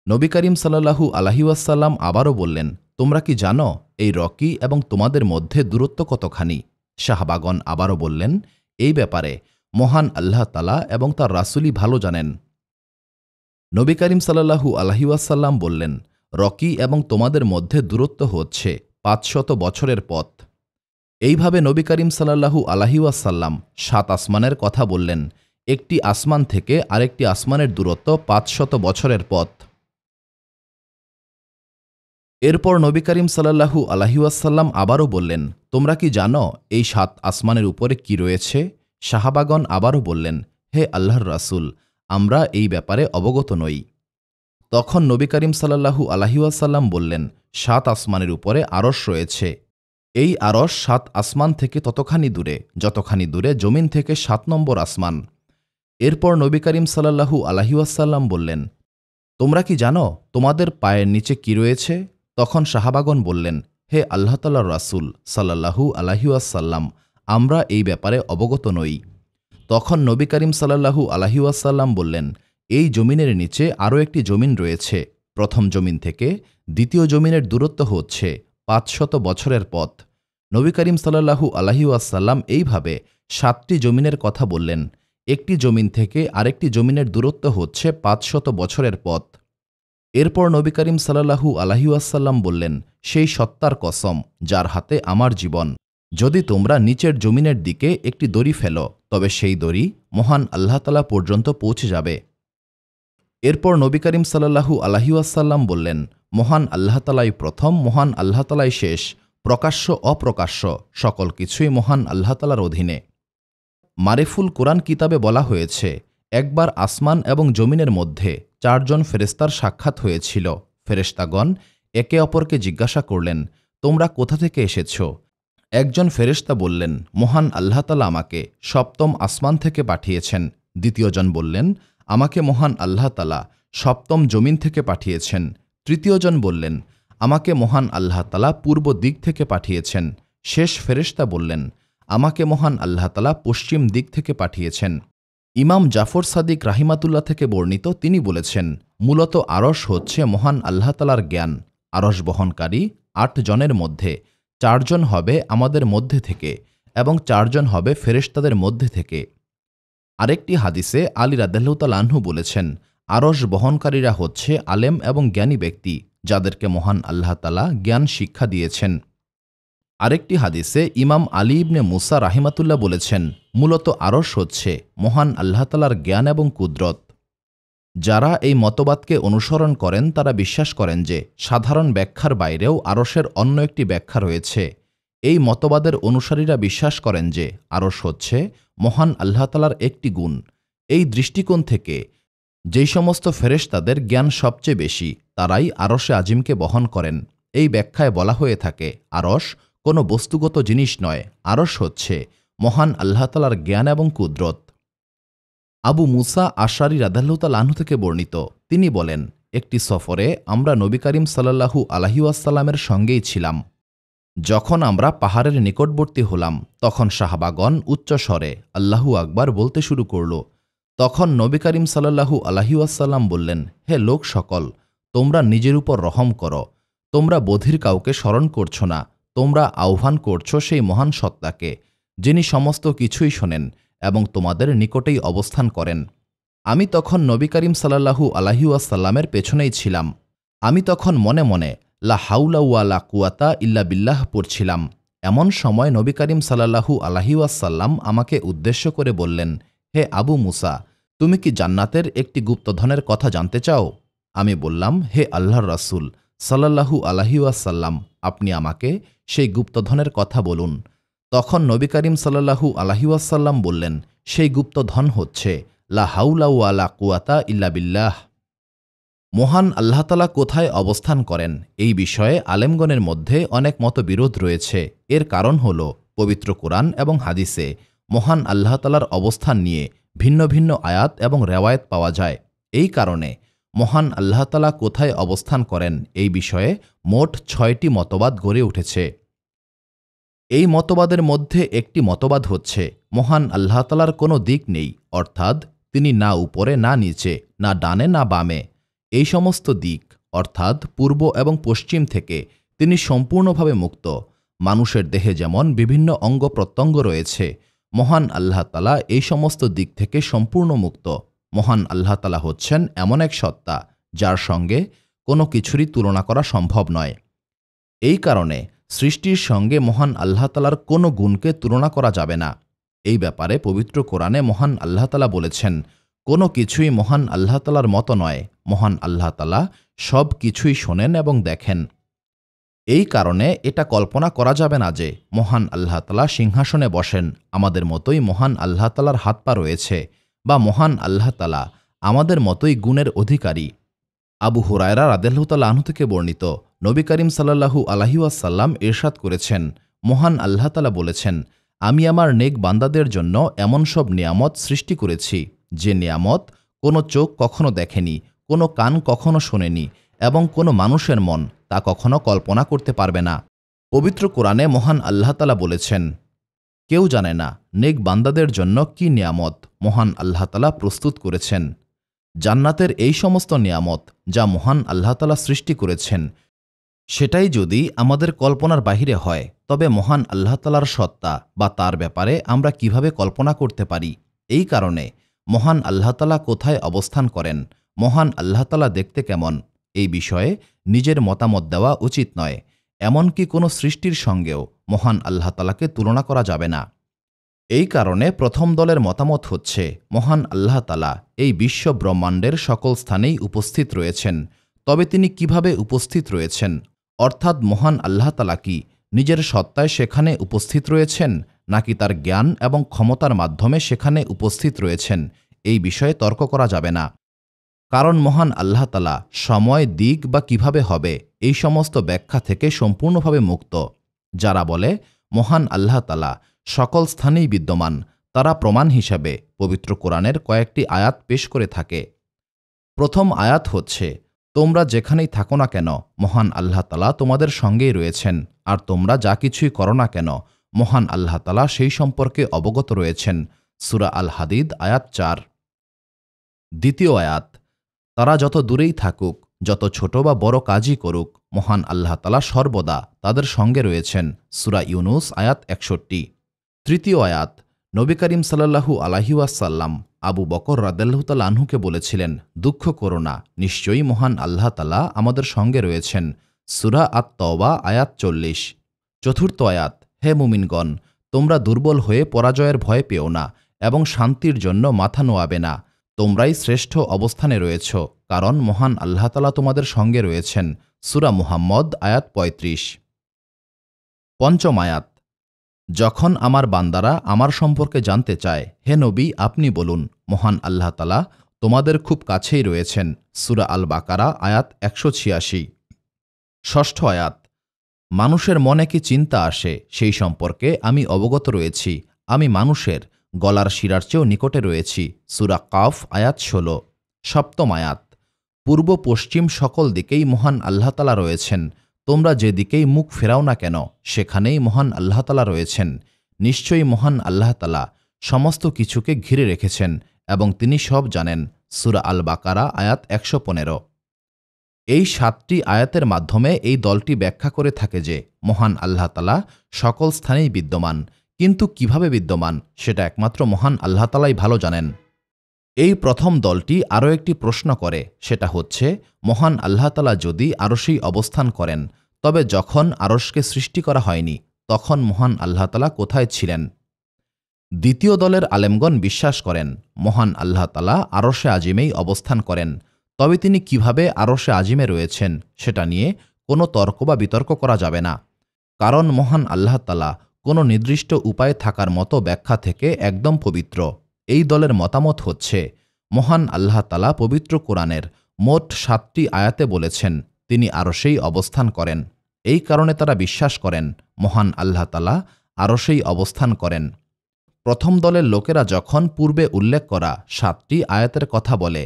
নবী করিম সাল্লাল্লাহু আলাইহি ওয়াসাল্লাম আবারও বললেন, তোমরা কি জানো এই রকি এবং তোমাদের মধ্যে দূরত্ব কতখানি? সাহাবাগণ আবারও বললেন, এই ব্যাপারে মহান আল্লাহ তাআলা এবং তার রাসূলই ভালো জানেন। নবী করিম সাল্লাল্লাহু আলাইহি ওয়াসাল্লাম বললেন, রকি এবং তোমাদের মধ্যে দূরত্ব হচ্ছে ৫০০ বছরের পথ। এইভাবে নবী করিম সাল্লাল্লাহু আলাইহি ওয়াসাল্লাম ৭ আসমানের কথা বললেন। একটি আসমান থেকে আরেকটি আসমানের দূরত্ব ৫০০ বছরের পথ। এরপর নবী করিম সাল্লাল্লাহু আলাইহি ওয়াসাল্লাম আবারও বললেন, তোমরা কি জানো এই ৭ আসমানের উপরে কি রয়েছে? সাহাবাগণ আবারও বললেন, হে আল্লাহর রাসূল, আমরা এই ব্যাপারে অবগত নই। তখন নবী করিম সাল্লাল্লাহু আলাইহি ওয়াসাল্লাম বললেন, ৭ আসমানের উপরে আরশ রয়েছে। এই আরশ ৭ আসমান থেকে ততখানি দূরে যতখানি দূরে জমিন থেকে ৭ নম্বর আসমান। এরপর নবী করিম সাল্লাল্লাহু আলাইহি ওয়াসাল্লাম বললেন, তোমরা কি জানো তোমাদের পায়ের নিচে কি রয়েছে? তখন সাহাবাগণ বললেন, হে আল্লাহ তাআলার রাসূল সাল্লাল্লাহু আলাইহি ওয়াসাল্লাম, আমরা এই ব্যাপারে অবগত নই। তখন নবী করিম সাল্লাল্লাহু আলাইহি ওয়াসাল্লাম বললেন, এই জমিনের নিচে আরও একটি জমিন রয়েছে। প্রথম জমিন থেকে দ্বিতীয় জমিনের দূরত্ব হচ্ছে ৫০০ বছরের পথ। নবী করিম সাল্লাল্লাহু আলাইহি ওয়াসাল্লাম এইভাবে ৭টি জমিনের কথা বললেন। একটি জমিন থেকে আরেকটি জমিনের দূরত্ব হচ্ছে ৫০০ বছরের পথ। এরপর নবী করিম সাল্লাল্লাহু আলাইহি ওয়াসাল্লাম বললেন, সেই সত্তার কসম যার হাতে আমার জীবন, যদি তোমরা নিচের জমিনের দিকে একটি দড়ি ফেলো তবে সেই দড়ি মহান আল্লাহ তাআলা পর্যন্ত পৌঁছে যাবে। এরপর নবী করিম সাল্লাল্লাহু আলাইহি ওয়াসাল্লাম বললেন, মহান আল্লাহ তাআলাই প্রথম, মহান আল্লাহ তাআলাই শেষ, প্রকাশ্য অপ্রকাশ্য সকল কিছুই মহান আল্লাহ তাআলার অধীনে। মারিফুল কোরআন কিতাবে বলা হয়েছে, একবার আসমান এবং জমিনের মধ্যে ৪ জন ফেরেশতার সাক্ষাৎ হয়েছিল। ফেরেশতাগণ একে অপরকে জিজ্ঞাসা করলেন, তোমরা কোথা থেকে এসেছ? একজন ফেরেশতা বললেন, মহান আল্লাহ তাআলা আমাকে ৭ম আসমান থেকে পাঠিয়েছেন। দ্বিতীয়জন বললেন, আমাকে মহান আল্লাহ তাআলা ৭ম জমিন থেকে পাঠিয়েছেন। তৃতীয়জন বললেন, আমাকে মহান আল্লাহ তাআলা পূর্ব দিক থেকে পাঠিয়েছেন। শেষ ফেরেশতা বললেন, আমাকে মহান আল্লাহ তাআলা পশ্চিম দিক থেকে পাঠিয়েছেন। ইমাম জাফর সাদিক রাহিমাতুল্লাহ থেকে বর্ণিত, তিনি বলেছেন, মূলত আরশ হচ্ছে মহান আল্লাহ তাআলার জ্ঞান। আরশ বহনকারী ৮ জনের মধ্যে ৪ জন হবে আমাদের মধ্যে থেকে এবং ৪ জন হবে ফেরেশতাদের মধ্যে থেকে। আরেকটি হাদিসে আলী রাদিয়াল্লাহু তাআলা আনহু বলেছেন, আরশ বহনকারীরা হচ্ছে আলেম এবং জ্ঞানী ব্যক্তি, যাদেরকে মহান আল্লাহ তাআলা জ্ঞান শিক্ষা দিয়েছেন। আরেকটি হাদিসে ইমাম আলী ইবনে মুসা রাহিমাতুল্লাহ বলেছেন, মূলত আরশ হচ্ছে মহান আল্লাহ তাআলার জ্ঞান এবং কুদরত। যারা এই মতবাদকে অনুসরণ করেন তারা বিশ্বাস করেন যে সাধারণ ব্যাখ্যার বাইরেও আরশের অন্য একটি ব্যাখ্যা রয়েছে। এই মতবাদের অনুসারীরা বিশ্বাস করেন যে আরশ হচ্ছে মহান আল্লাহ তাআলার একটি গুণ। এই দৃষ্টিকোণ থেকে যেই সমস্ত ফেরেশতাদের জ্ঞান সবচেয়ে বেশি তারাই আরশে আজিমকে বহন করেন। এই ব্যাখ্যায় বলা হয়ে থাকে, আরশ কোনো বস্তুগত জিনিস নয়, আরশ হচ্ছে মহান আল্লাহ তাআলার জ্ঞান এবং কুদরত। আবু মুসা আশআরী রাদিয়াল্লাহু তাআলা আনহু থেকে বর্ণিত, তিনি বলেন, একটি সফরে আমরা নবী করিম সাল্লাল্লাহু আলাইহি ওয়াসাল্লামের সঙ্গেই ছিলাম। যখন আমরা পাহাড়ের নিকটবর্তী হলাম তখন সাহাবাগণ উচ্চ স্বরে আল্লাহু আকবার বলতে শুরু করল। তখন নবী করিম সাল্লাল্লাহু আলাইহি ওয়াসাল্লাম বললেন, হে লোক সকল, তোমরা নিজের উপর রহম করো। তোমরা বধির কাউকে স্মরণ করছ না, তোমরা আহ্বান করছ সেই মহান সত্তাকে, যিনি সমস্ত কিছুই শোনেন এবং তোমাদের নিকটেই অবস্থান করেন। আমি তখন নবী করিম সাল্লাল্লাহু আলাইহি ওয়াসাল্লামের পেছনেই ছিলাম। আমি তখন মনে মনে লা হাওলা ওয়া লা কুওয়াতা ইল্লা বিল্লাহ পড়ছিলাম। এমন সময় নবী করিম সাল্লাল্লাহু আলাইহি ওয়াসাল্লাম আমাকে উদ্দেশ্য করে বললেন, হে আবু মুসা, তুমি কি জান্নাতের একটি গুপ্তধনের কথা জানতে চাও? আমি বললাম, হে আল্লাহর রাসূল সাল্লাল্লাহু আলাইহি ওয়াসাল্লাম, আপনি আমাকে সেই গুপ্তধনের কথা বলুন। তখন নবী করিম সাল্লাল্লাহু আলাইহি ওয়াসাল্লাম বললেন, সেই গুপ্তধন হচ্ছে লা হাওলা ওয়া লা কুওয়াতা ইল্লা বিল্লাহ। মহান আল্লাহ তাআলা কোথায় অবস্থান করেন এই বিষয়ে আলেমগণের মধ্যে অনেক মতবিরোধ রয়েছে। এর কারণ হল পবিত্র কোরআন এবং হাদিসে মহান আল্লাহ তাআলার অবস্থান নিয়ে ভিন্ন ভিন্ন আয়াত এবং রেওয়ায়েত পাওয়া যায়। এই কারণে মহান আল্লাহ তাআলা কোথায় অবস্থান করেন এই বিষয়ে মোট ৬টি মতবাদ গড়ে উঠেছে। এই মতবাদের মধ্যে একটি মতবাদ হচ্ছে মহান আল্লাহ তাআলার কোনো দিক নেই, অর্থাৎ তিনি না উপরে না নিচে, না ডানে না বামে। এই সমস্ত দিক অর্থাৎ পূর্ব এবং পশ্চিম থেকে তিনি সম্পূর্ণভাবে মুক্ত। মানুষের দেহে যেমন বিভিন্ন অঙ্গ প্রত্যঙ্গ রয়েছে, মহান আল্লাহ তাআলা এই সমস্ত দিক থেকে সম্পূর্ণ মুক্ত। মহান আল্লাহ তাআলা হচ্ছেন এমন এক সত্তা যার সঙ্গে কোনো কিছুরই তুলনা করা সম্ভব নয়। এই কারণে সৃষ্টির সঙ্গে মহান আল্লাহ তাআলার কোনো গুণকে তুলনা করা যাবে না। এই ব্যাপারে পবিত্র কোরআনে মহান আল্লাহ তাআলা বলেছেন, কোনো কিছুই মহান আল্লাহ তাআলার মতো নয়। মহান আল্লাহ তাআলা সব কিছুই শোনেন এবং দেখেন। এই কারণে এটা কল্পনা করা যাবে না যে মহান আল্লাহ তাআলা সিংহাসনে বসেন, আমাদের মতোই মহান আল্লাহ তাআলার হাত পা রয়েছে, বা মহান আল্লাহ তাআলা আমাদের মতোই গুণের অধিকারী। আবু হুরায়রা রাদিয়াল্লাহু তাআলা আনহু থেকে বর্ণিত, নবী করিম সাল্লাল্লাহু আলাইহি ওয়াসাল্লাম ইরশাদ করেছেন, মহান আল্লাহ তাআলা বলেছেন, আমি আমার নেক বান্দাদের জন্য এমন সব নিয়ামত সৃষ্টি করেছি যে নিয়ামত কোনো চোখ কখনো দেখেনি, কোনো কান কখনো শোনেনি এবং কোনো মানুষের মন তা কখনো কল্পনা করতে পারবে না। পবিত্র কোরআনে মহান আল্লাহ তাআলা বলেছেন, কেউ জানে না নেক বান্দাদের জন্য কি নিয়ামত মহান আল্লাহ তাআলা প্রস্তুত করেছেন। জান্নাতের এই সমস্ত নিয়ামত যা মহান আল্লাহ তাআলা সৃষ্টি করেছেন, সেটাই যদি আমাদের কল্পনার বাহিরে হয়, তবে মহান আল্লাহ তাআলার সত্তা বা তার ব্যাপারে আমরা কিভাবে কল্পনা করতে পারি? এই কারণে মহান আল্লাহ তাআলা কোথায় অবস্থান করেন, মহান আল্লাহ তাআলা দেখতে কেমন, এই বিষয়ে নিজের মতামত দেওয়া উচিত নয়। এমনকি কোনো সৃষ্টির সঙ্গেও মহান আল্লাহ তাআলাকে তুলনা করা যাবে না। এই কারণে প্রথম দলের মতামত হচ্ছে মহান আল্লাহ তাআলা এই বিশ্ব ব্রহ্মাণ্ডের সকল স্থানেই উপস্থিত রয়েছেন। তবে তিনি কিভাবে উপস্থিত রয়েছেন, অর্থাৎ মহান আল্লাহ তাআলা কি নিজের সত্তায় সেখানে উপস্থিত রয়েছেন, নাকি তার জ্ঞান এবং ক্ষমতার মাধ্যমে সেখানে উপস্থিত রয়েছেন, এই বিষয়ে তর্ক করা যাবে না। কারণ মহান আল্লাহ তাআলা সময়, দিক বা কিভাবে হবে এই সমস্ত ব্যাখ্যা থেকে সম্পূর্ণভাবে মুক্ত। যারা বলে মহান আল্লাহ তাআলা সকল স্থানেই বিদ্যমান, তারা প্রমাণ হিসাবে পবিত্র কোরআনের কয়েকটি আয়াত পেশ করে থাকে। প্রথম আয়াত হচ্ছে, তোমরা যেখানেই থাকো না কেন মহান আল্লাহ তাআলা তোমাদের সঙ্গেই রয়েছেন, আর তোমরা যা কিছুই করো না কেন মহান আল্লাহ তাআলা সেই সম্পর্কে অবগত রয়েছেন। সূরা আল হাদিদ আয়াত ৪। দ্বিতীয় আয়াত, তারা যত দূরেই থাকুক, যত ছোট বা বড় কাজই করুক, মহান আল্লাহ তাআলা সর্বদা তাদের সঙ্গে রয়েছেন। সূরা ইউনুস আয়াত ৬১। তৃতীয় আয়াত, নবী করিম সাল্লাল্লাহু আলাইহি ওয়াসাল্লাম আবু বকর রাদিয়াল্লাহু তাআলা আনহুকে বলেছিলেন, দুঃখ করো না, নিশ্চয়ই মহান আল্লাহ তাআলা আমাদের সঙ্গে রয়েছেন। সূরা আত-তাওবা আয়াত ৪০। চতুর্থ আয়াত, হে মুমিনগণ, তোমরা দুর্বল হয়ে পরাজয়ের ভয় পেও না এবং শান্তির জন্য মাথা নোয়াবে না। তোমরাই শ্রেষ্ঠ অবস্থানে রয়েছ, কারণ মহান আল্লাহ তাআলা তোমাদের সঙ্গে রয়েছেন। সূরা মুহাম্মদ আয়াত ৩৫। পঞ্চম আয়াত, যখন আমার বান্দারা আমার সম্পর্কে জানতে চায়, হে নবী আপনি বলুন, মহান আল্লাহ তাআলা তোমাদের খুব কাছেই রয়েছেন। সূরা আল বাকারা আয়াত ১৮৬। ষষ্ঠ আয়াত, মানুষের মনে কি চিন্তা আসে সেই সম্পর্কে আমি অবগত রয়েছি, আমি মানুষের গলার শিরার চেয়েও নিকটে রয়েছি। সূরা কাফ আয়াত ১৬। সপ্তম আয়াত, পূর্ব পশ্চিম সকল দিকেই মহান আল্লাহ তাআলা রয়েছেন, তোমরা যেদিকেই মুখ ফেরাও না কেন সেখানেই মহান আল্লাহ তাআলা রয়েছেন। নিশ্চয়ই মহান আল্লাহ তাআলা সমস্ত কিছুকে ঘিরে রেখেছেন এবং তিনি সব জানেন। সূরা আল বাকারা আয়াত ১১৫। এই 7টি আয়াতের মাধ্যমে এই দলটি ব্যাখ্যা করে থাকে যে মহান আল্লাহ তাআলা সকল স্থানেই বিদ্যমান, কিন্তু কিভাবে বিদ্যমান সেটা একমাত্র মহান আল্লাহ তাআলাই ভালো জানেন। এই প্রথম দলটি আরও একটি প্রশ্ন করে, সেটা হচ্ছে মহান আল্লাহ তাআলা যদি আরশেই অবস্থান করেন, তবে যখন আরশকে সৃষ্টি করা হয়নি তখন মহান আল্লাহ তাআলা কোথায় ছিলেন? দ্বিতীয় দলের আলেমগণ বিশ্বাস করেন মহান আল্লাহ তাআলা আরশে আজিমেই অবস্থান করেন, তবে তিনি কিভাবে আরশে আজিমে রয়েছেন সেটা নিয়ে কোনো তর্ক বা বিতর্ক করা যাবে না, কারণ মহান আল্লাহ তাআলা কোনো নির্দিষ্ট উপায়ে থাকার মতো ব্যাখ্যা থেকে একদম পবিত্র। এই দলের মতামত হচ্ছে মহান আল্লাহ তাআলা পবিত্র কোরআনের মোট 7টি আয়াতে বলেছেন তিনি আরশেই অবস্থান করেন। এই কারণে তারা বিশ্বাস করেন মহান আল্লাহ তাআলা আরশেই অবস্থান করেন। প্রথম দলের লোকেরা যখন পূর্বে উল্লেখ করা 7টি আয়াতের কথা বলে,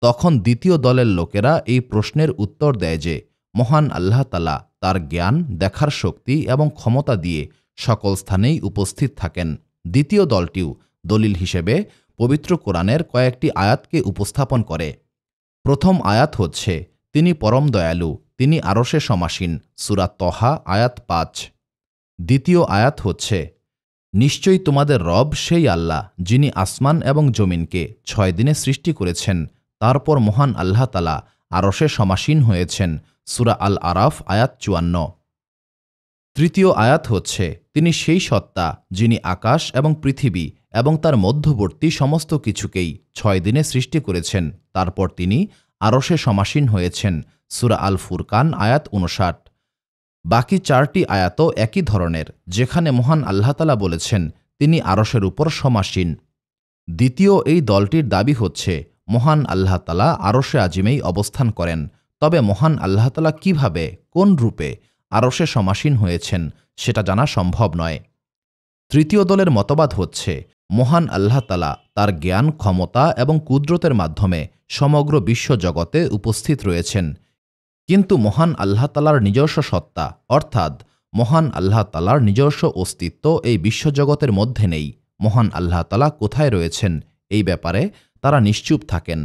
তখন দ্বিতীয় দলের লোকেরা এই প্রশ্নের উত্তর দেয় যে মহান আল্লাহ তাআলা তার জ্ঞান, দেখার শক্তি এবং ক্ষমতা দিয়ে সকল স্থানেই উপস্থিত থাকেন। দ্বিতীয় দলটিও দলিল হিসেবে পবিত্র কোরআনের কয়েকটি আয়াতকে উপস্থাপন করে। প্রথম আয়াত হচ্ছে তিনি পরম দয়ালু, তিনি আরশে সমাসীন, সূরা তহা আয়াত 5। দ্বিতীয় আয়াত হচ্ছে নিশ্চয়ই তোমাদের রব সেই আল্লাহ যিনি আসমান এবং জমিনকে 6 দিনে সৃষ্টি করেছেন, তারপর মহান আল্লাহ তাআলা আরশে সমাসীন হয়েছেন, সূরা আল আরাফ আয়াত 54। তৃতীয় আয়াত হচ্ছে তিনি সেই সত্তা যিনি আকাশ এবং পৃথিবী এবং তার মধ্যবর্তী সমস্ত কিছুকেই 6 দিনে সৃষ্টি করেছেন, তারপর তিনি আরশে সমাসীন হয়েছেন, সূরা আল ফুরকান আয়াত 59। বাকি 4টি আয়াতও একই ধরনের, যেখানে মহান আল্লাহ তাআলা বলেছেন তিনি আরশের উপর সমাসীন। দ্বিতীয় এই দলটির দাবি হচ্ছে মহান আল্লাহ তাআলা আরশে আজিমেই অবস্থান করেন, তবে মহান আল্লাহ তাআলা কিভাবে, কোন রূপে আরশে সমাসীন হয়েছেন সেটা জানা সম্ভব নয়। তৃতীয় দলের মতবাদ হচ্ছে মহান আল্লাহ তাআলা তার জ্ঞান, ক্ষমতা এবং কুদরতের মাধ্যমে সমগ্র বিশ্বজগতে উপস্থিত রয়েছেন, কিন্তু মহান আল্লাহ তাআলার নিজস্ব সত্তা অর্থাৎ মহান আল্লাহ তাআলার নিজস্ব অস্তিত্ব এই বিশ্বজগতের মধ্যে নেই। মহান আল্লাহ তাআলা কোথায় রয়েছেন এই ব্যাপারে তারা নিশ্চুপ থাকেন।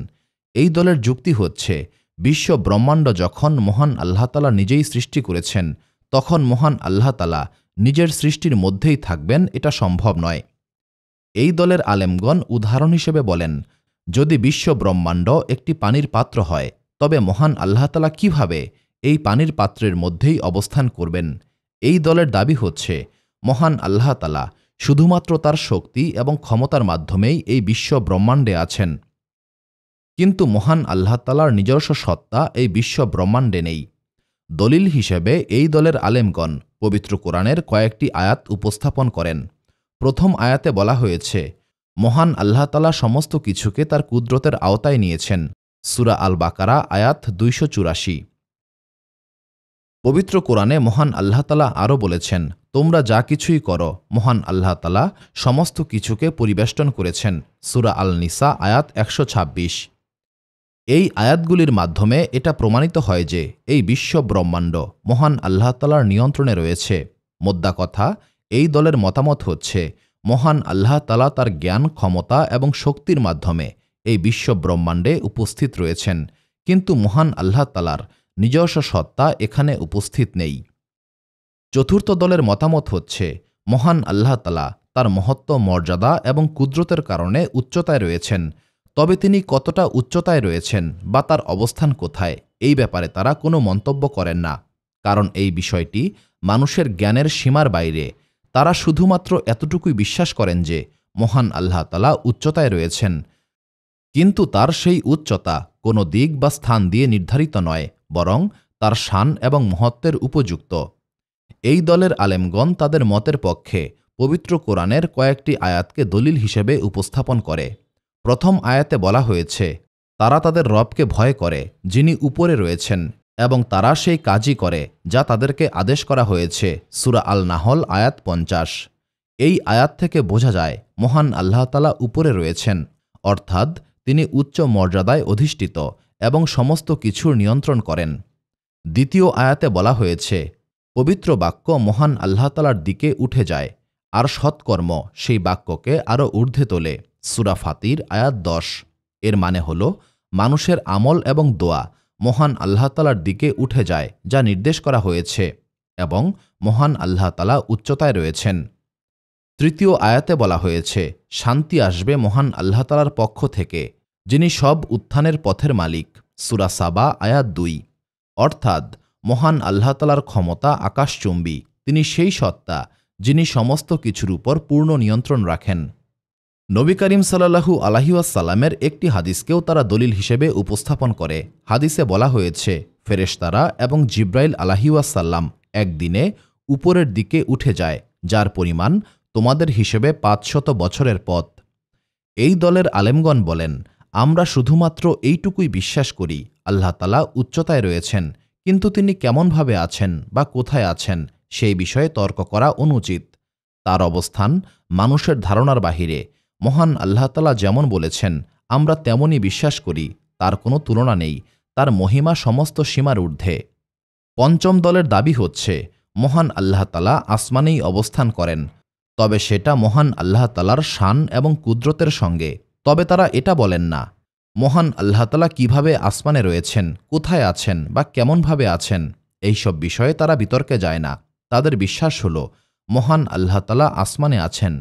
এই দলের যুক্তি হচ্ছে বিশ্ব ব্রহ্মাণ্ড যখন মহান আল্লাহ তাআলা নিজেই সৃষ্টি করেছেন, তখন মহান আল্লাহ তাআলা নিজের সৃষ্টির মধ্যেই থাকবেন, এটা সম্ভব নয়। এই দলের আলেমগণ উদাহরণ হিসেবে বলেন, যদি বিশ্ব ব্রহ্মাণ্ড একটি পানির পাত্র হয়, তবে মহান আল্লাহ তাআলা কিভাবে এই পানির পাত্রের মধ্যেই অবস্থান করবেন? এই দলের দাবি হচ্ছে মহান আল্লাহ তাআলা শুধুমাত্র তার শক্তি এবং ক্ষমতার মাধ্যমেই এই বিশ্ব ব্রহ্মাণ্ডে আছেন, কিন্তু মহান আল্লাহ তাআলার নিজস্ব সত্তা এই বিশ্ব ব্রহ্মাণ্ডে নেই। দলিল হিসেবে এই দলের আলেমগণ পবিত্র কোরআনের কয়েকটি আয়াত উপস্থাপন করেন। প্রথম আয়াতে বলা হয়েছে মহান আল্লাহ তাআলা সমস্ত কিছুকে তার কুদরতের আওতায় নিয়েছেন, সূরা আল বাকারা আয়াত 284। পবিত্র কোরআনে মহান আল্লাহ তাআলা আরও বলেছেন, তোমরা যা কিছুই করো মহান আল্লাহ তাআলা সমস্ত কিছুকে পরিবেষ্টন করেছেন, সূরা আল নিসা আয়াত 126। এই আয়াতগুলির মাধ্যমে এটা প্রমাণিত হয় যে এই বিশ্ব ব্রহ্মাণ্ড মহান আল্লাহ তাআলার নিয়ন্ত্রণে রয়েছে। মোদ্দা কথা, এই দলের মতামত হচ্ছে মহান আল্লাহ তাআলা তার জ্ঞান, ক্ষমতা এবং শক্তির মাধ্যমে এই বিশ্ব ব্রহ্মাণ্ডে উপস্থিত রয়েছেন, কিন্তু মহান আল্লাহ তাআলার নিজস্ব সত্তা এখানে উপস্থিত নেই। চতুর্থ দলের মতামত হচ্ছে মহান আল্লাহ তাআলা তার মহত্ব, মর্যাদা এবং কুদরতের কারণে উচ্চতায় রয়েছেন, তবে তিনি কতটা উচ্চতায় রয়েছেন বা তার অবস্থান কোথায় এই ব্যাপারে তারা কোনো মন্তব্য করেন না, কারণ এই বিষয়টি মানুষের জ্ঞানের সীমার বাইরে। তারা শুধুমাত্র এতটুকুই বিশ্বাস করেন যে মহান আল্লাহ তাআলা উচ্চতায় রয়েছেন, কিন্তু তার সেই উচ্চতা কোনো দিক বা স্থান দিয়ে নির্ধারিত নয়, বরং তার শান এবং মহত্বের উপযুক্ত। এই দলের আলেমগণ তাদের মতের পক্ষে পবিত্র কোরআনের কয়েকটি আয়াতকে দলিল হিসেবে উপস্থাপন করে। প্রথম আয়াতে বলা হয়েছে তারা তাদের রবকে ভয় করে যিনি উপরে রয়েছেন, এবং তারা সেই কাজই করে যা তাদেরকে আদেশ করা হয়েছে, সূরা আল নাহল আয়াত 50। এই আয়াত থেকে বোঝা যায় মহান আল্লাহ তাআলা উপরে রয়েছেন, অর্থাৎ তিনি উচ্চ মর্যাদায় অধিষ্ঠিত এবং সমস্ত কিছুর নিয়ন্ত্রণ করেন। দ্বিতীয় আয়াতে বলা হয়েছে পবিত্র বাক্য মহান আল্লাহ তাআলার দিকে উঠে যায়, আর সৎকর্ম সেই বাক্যকে আরও ঊর্ধ্বে তোলে, সূরা ফাতির আয়াত 10। এর মানে হল মানুষের আমল এবং দোয়া মহান আল্লাহ তালার দিকে উঠে যায় যা নির্দেশ করা হয়েছে এবং মহান আল্লাহ তালা উচ্চতায় রয়েছেন। তৃতীয় আয়াতে বলা হয়েছে, শান্তি আসবে মহান আল্লাহ তালার পক্ষ থেকে, যিনি সব উত্থানের পথের মালিক। সূরা সাবা আয়াত ২। অর্থাৎ মহান আল্লাহ তালার ক্ষমতা আকাশচুম্বী। তিনি সেই সত্তা যিনি সমস্ত কিছুর উপর পূর্ণ নিয়ন্ত্রণ রাখেন। নবী করিম সাল্লাল্লাহু আলাইহি ওয়াসাল্লামের একটি হাদিসকেও তারা দলিল হিসেবে উপস্থাপন করে। হাদিসে বলা হয়েছে, ফেরেশতারা এবং জিব্রাইল আলাইহি ওয়াসাল্লাম একদিনে উপরের দিকে উঠে যায়, যার পরিমাণ তোমাদের হিসেবে ৫০০ বছরের পথ। এই দলের আলেমগণ বলেন, আমরা শুধুমাত্র এইটুকুই বিশ্বাস করি, আল্লাহ তাআলা উচ্চতায় রয়েছেন, কিন্তু তিনি কেমনভাবে আছেন বা কোথায় আছেন সেই বিষয়ে তর্ক করা অনুচিত। তার অবস্থান মানুষের ধারণার বাহিরে। মহান আল্লাহ তাআলা যেমন বলেছেন আমরা তেমনই বিশ্বাস করি, তার কোনো তুলনা নেই, তার মহিমা সমস্ত সীমার ঊর্ধ্বে। পঞ্চম দলের দাবি হচ্ছে, মহান আল্লাহ তাআলা আসমানেই অবস্থান করেন, তবে সেটা মহান আল্লাহ তাআলার শান এবং কুদরতের সঙ্গে। তবে তারা এটা বলেন না, মহান আল্লাহ তাআলা কিভাবে আসমানে রয়েছেন, কোথায় আছেন বা কেমনভাবে আছেন, এইসব বিষয়ে তারা বিতর্কে যায় না। তাদের বিশ্বাস হল মহান আল্লাহ তাআলা আসমানে আছেন,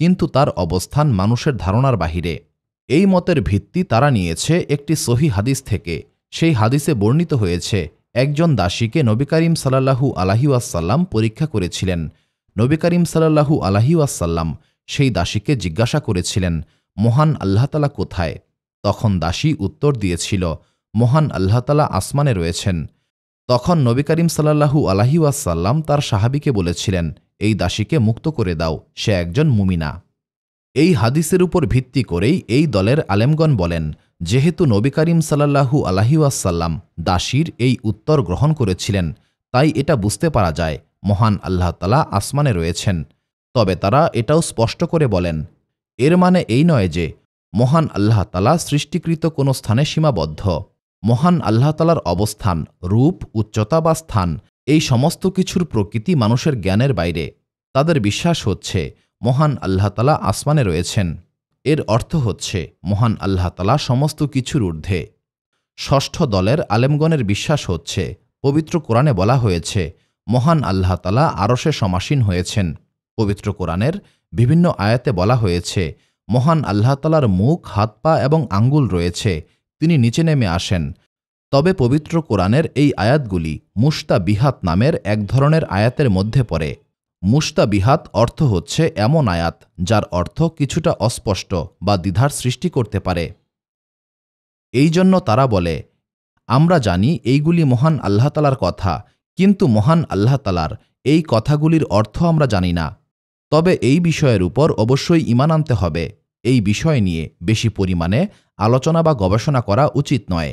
কিন্তু তার অবস্থান মানুষের ধারণার বাহিরে। এই মতের ভিত্তি তারা নিয়েছে একটি সহিহ হাদিস থেকে। সেই হাদিসে বর্ণিত হয়েছে, একজন দাসীকে নবী করিম সাল্লাল্লাহু আলাইহি ওয়াসাল্লাম পরীক্ষা করেছিলেন। নবী করিম সাল্লাল্লাহু আলাইহি ওয়াসাল্লাম সেই দাসীকে জিজ্ঞাসা করেছিলেন, মহান আল্লাহ তাআলা কোথায়? তখন দাসী উত্তর দিয়েছিল, মহান আল্লাহ তাআলা আসমানে রয়েছেন। তখন নবী করিম সাল্লাল্লাহু আলাইহি ওয়াসাল্লাম তার সাহাবীকে বলেছিলেন, এই দাসীকে মুক্ত করে দাও, সে একজন মুমিনা। এই হাদিসের উপর ভিত্তি করেই এই দলের আলেমগণ বলেন, যেহেতু নবী করিম সাল্লাল্লাহু আলাইহি ওয়াসাল্লাম দাসীর এই উত্তর গ্রহণ করেছিলেন, তাই এটা বুঝতে পারা যায় মহান আল্লাহ তাআলা আসমানে রয়েছেন। তবে তারা এটাও স্পষ্ট করে বলেন, এর মানে এই নয় যে মহান আল্লাহ তাআলা সৃষ্টিকৃত কোনো স্থানে সীমাবদ্ধ। মহান আল্লাহ তাআলার অবস্থান, রূপ, উচ্চতা বা স্থান এই সমস্ত কিছুর প্রকৃতি মানুষের জ্ঞানের বাইরে। তাদের বিশ্বাস হচ্ছে মহান আল্লাহ তাআলা আসমানে রয়েছেন। এর অর্থ হচ্ছে মহান আল্লাহ তাআলা সমস্ত কিছুর ঊর্ধ্বে। ষষ্ঠ দলের আলেমগণের বিশ্বাস হচ্ছে, পবিত্র কোরআনে বলা হয়েছে মহান আল্লাহ তাআলা আরশে সমাসীন হয়েছেন। পবিত্র কোরআনের বিভিন্ন আয়াতে বলা হয়েছে মহান আল্লাহ তাআলার মুখ, হাত পা এবং আঙ্গুল রয়েছে, তিনি নিচে নেমে আসেন। তবে পবিত্র কোরআনের এই আয়াতগুলি মুশতাবিহাত নামের এক ধরনের আয়াতের মধ্যে পড়ে। মুশতাবিহাত অর্থ হচ্ছে এমন আয়াত যার অর্থ কিছুটা অস্পষ্ট বা দ্বিধার সৃষ্টি করতে পারে। এই জন্য তারা বলে, আমরা জানি এইগুলি মহান আল্লাহ তাআলার কথা, কিন্তু মহান আল্লাহ তাআলার এই কথাগুলির অর্থ আমরা জানি না। তবে এই বিষয়ের উপর অবশ্যই ঈমান আনতে হবে। এই বিষয় নিয়ে বেশি পরিমাণে আলোচনা বা গবেষণা করা উচিত নয়।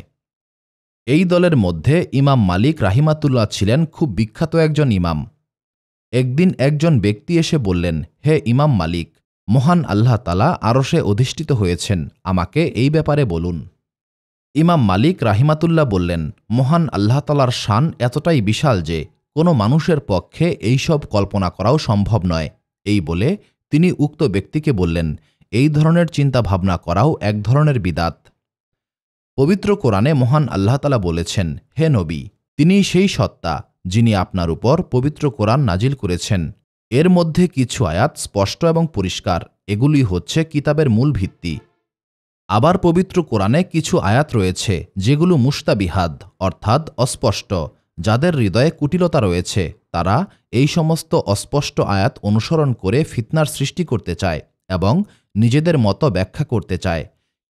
এই দলের মধ্যে ইমাম মালিক রাহিমাতুল্লাহ ছিলেন খুব বিখ্যাত একজন ইমাম। একদিন একজন ব্যক্তি এসে বললেন, হে ইমাম মালিক, মহান আল্লাহ তাআলা আরশে অধিষ্ঠিত হয়েছেন, আমাকে এই ব্যাপারে বলুন। ইমাম মালিক রাহিমাতুল্লাহ বললেন, মহান আল্লাহ তাআলার শান এতটাই বিশাল যে কোনো মানুষের পক্ষে এইসব কল্পনা করাও সম্ভব নয়। এই বলে তিনি উক্ত ব্যক্তিকে বললেন, এই ধরনের চিন্তা ভাবনা করাও এক ধরনের বিদাত। পবিত্র কোরআনে মহান আল্লাহ তাআলা বলেছেন, হে নবী, তিনিই সেই সত্তা যিনি আপনার উপর পবিত্র কোরআন নাজিল করেছেন। এর মধ্যে কিছু আয়াত স্পষ্ট এবং পরিষ্কার, এগুলি হচ্ছে কিতাবের মূল ভিত্তি। আবার পবিত্র কোরআনে কিছু আয়াত রয়েছে যেগুলো মুশতাবিহাত অর্থাৎ অস্পষ্ট। যাদের হৃদয়ে কুটিলতা রয়েছে তারা এই সমস্ত অস্পষ্ট আয়াত অনুসরণ করে ফিতনার সৃষ্টি করতে চায় এবং নিজেদের মতো ব্যাখ্যা করতে চায়।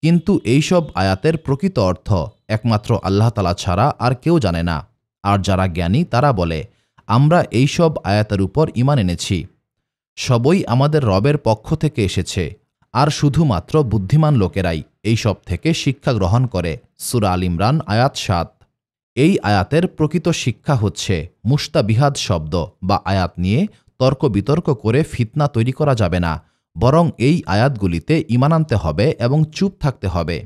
কিন্তু এইসব আয়াতের প্রকৃত অর্থ একমাত্র আল্লাহ তাআলা ছাড়া আর কেউ জানে না। আর যারা জ্ঞানী তারা বলে, আমরা এইসব আয়াতের উপর ঈমান এনেছি, সবই আমাদের রবের পক্ষ থেকে এসেছে, আর শুধুমাত্র বুদ্ধিমান লোকেরাই এইসব থেকে শিক্ষা গ্রহণ করে। সূরা আল ইমরান আয়াত ৭। এই আয়াতের প্রকৃত শিক্ষা হচ্ছে মুশতাবিহাত শব্দ বা আয়াত নিয়ে তর্ক বিতর্ক করে ফিতনা তৈরি করা যাবে না, বরং এই আয়াতগুলিতে ঈমান আনতে হবে এবং চুপ থাকতে হবে।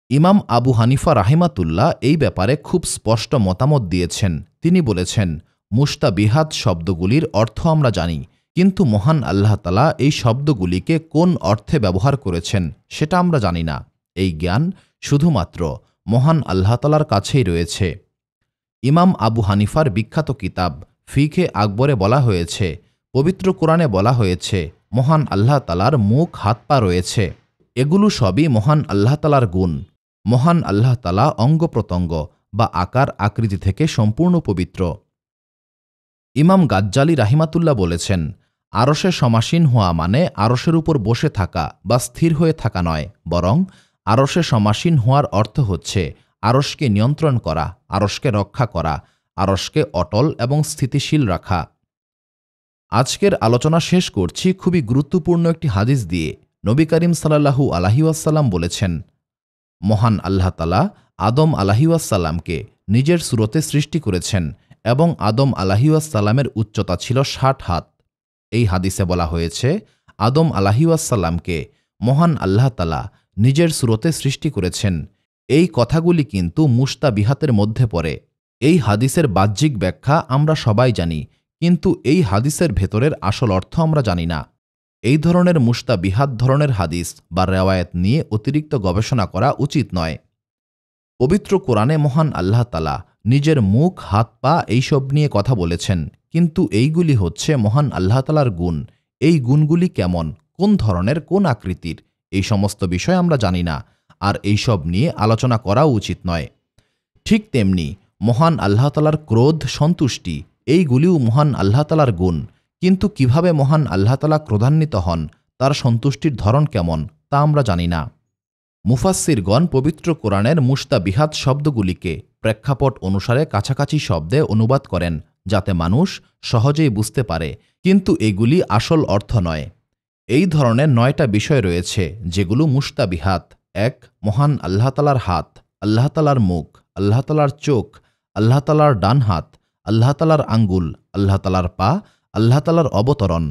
ইমাম আবু হানিফা রাহিমাতুল্লাহ এই ব্যাপারে খুব স্পষ্ট মতামত দিয়েছেন। তিনি বলেছেন, মুশতাবিহাত শব্দগুলির অর্থ আমরা জানি, কিন্তু মহান আল্লাহ তাআলা এই শব্দগুলিকে কোন অর্থে ব্যবহার করেছেন সেটা আমরা জানি না। এই জ্ঞান শুধুমাত্র মহান আল্লাহ তালার কাছেই রয়েছে। ইমাম আবু হানিফার বিখ্যাত কিতাব ফিকে আকবরে বলা হয়েছে, পবিত্র কোরআনে বলা হয়েছে মহান আল্লাহ তালার মুখ হাত পা রয়েছে। এগুলো সবই মহান আল্লাহ তালার গুণ। মহান আল্লাহ তালা অঙ্গ প্রত্যঙ্গ বা আকার আকৃতি থেকে সম্পূর্ণ পবিত্র। ইমাম গাজ্জালি রাহিমাতুল্লাহ বলেছেন, আরশে সমাসীন হওয়া মানে আরশের উপর বসে থাকা বা স্থির হয়ে থাকা নয়, বরং আরশে সমাসীন হওয়ার অর্থ হচ্ছে আরশকে নিয়ন্ত্রণ করা, আরশকে রক্ষা করা, আরশকে অটল এবং স্থিতিশীল রাখা। আজকের আলোচনা শেষ করছি খুবই গুরুত্বপূর্ণ একটি হাদিস দিয়ে। নবী করিম সাল্লাল্লাহু আলাইহি ওয়াসাল্লাম বলেছেন, মহান আল্লাহ তাআলা আদম আলাইহি ওয়াসাল্লামকে নিজের সূরতে সৃষ্টি করেছেন এবং আদম আলাইহি ওয়াসাল্লামের উচ্চতা ছিল ৬০ হাত। এই হাদিসে বলা হয়েছে আদম আলাইহি ওয়াসাল্লামকে মহান আল্লাহ তাআলা নিজের সূরতে সৃষ্টি করেছেন। এই কথাগুলি কিন্তু মুস্তাবিহাতের মধ্যে পড়ে। এই হাদিসের বাহ্যিক ব্যাখ্যা আমরা সবাই জানি, কিন্তু এই হাদিসের ভেতরের আসল অর্থ আমরা জানি না। এই ধরনের মুস্তাবিহাত ধরনের হাদিস বা রেওয়ায়েত নিয়ে অতিরিক্ত গবেষণা করা উচিত নয়। পবিত্র কোরআনে মহান আল্লাহ তাআলা নিজের মুখ, হাত পা এইসব নিয়ে কথা বলেছেন, কিন্তু এইগুলি হচ্ছে মহান আল্লাহ তাআলার গুণ। এই গুণগুলি কেমন, কোন ধরনের, কোন আকৃতির, এই সমস্ত বিষয় আমরা জানি না, আর এইসব নিয়ে আলোচনা করাও উচিত নয়। ঠিক তেমনি মহান আল্লাহ তাআলার ক্রোধ, সন্তুষ্টি, এইগুলিও মহান আল্লাহ তাআলার গুণ, কিন্তু কিভাবে মহান আল্লাহ তাআলা ক্রোধান্বিত হন, তার সন্তুষ্টির ধরন কেমন, তা আমরা জানি না। মুফাসসিরগণ পবিত্র কোরআনের মুস্তাবিহাত শব্দগুলিকে প্রেক্ষাপট অনুসারে কাছাকাছি শব্দে অনুবাদ করেন, যাতে মানুষ সহজেই বুঝতে পারে, কিন্তু এগুলি আসল অর্থ নয়। এই ধরনের ৯টা বিষয় রয়েছে যেগুলো মুস্তাবিহাত। ১. মহান আল্লাহ তাআলার হাত, আল্লাহ তাআলার মুখ, আল্লাহ তাআলার চোখ, আল্লাহ তাআলার ডান হাত, আল্লাহ তাআলার আঙ্গুল, আল্লাহ তাআলার পা, আল্লাহ তাআলার অবতরণ,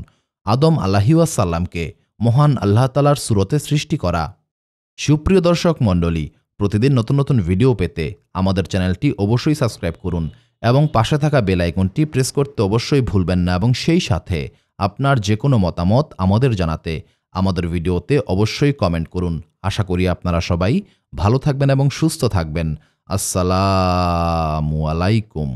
আদম আলাইহি ওয়াসাল্লামকে মহান আল্লাহ তাআলার সূরতে সৃষ্টি করা। সুপ্রিয় দর্শক মণ্ডলী, প্রতিদিন নতুন নতুন ভিডিও পেতে আমাদের চ্যানেলটি অবশ্যই সাবস্ক্রাইব করুন এবং পাশে থাকা বেল আইকনটি প্রেস করতে অবশ্যই ভুলবেন না, এবং সেই সাথে আপনার যে কোনো মতামত আমাদের জানাতে আমাদের ভিডিওতে অবশ্যই কমেন্ট করুন। আশা করি আপনারা সবাই ভালো থাকবেন এবং সুস্থ থাকবেন। আসসালামু আলাইকুম।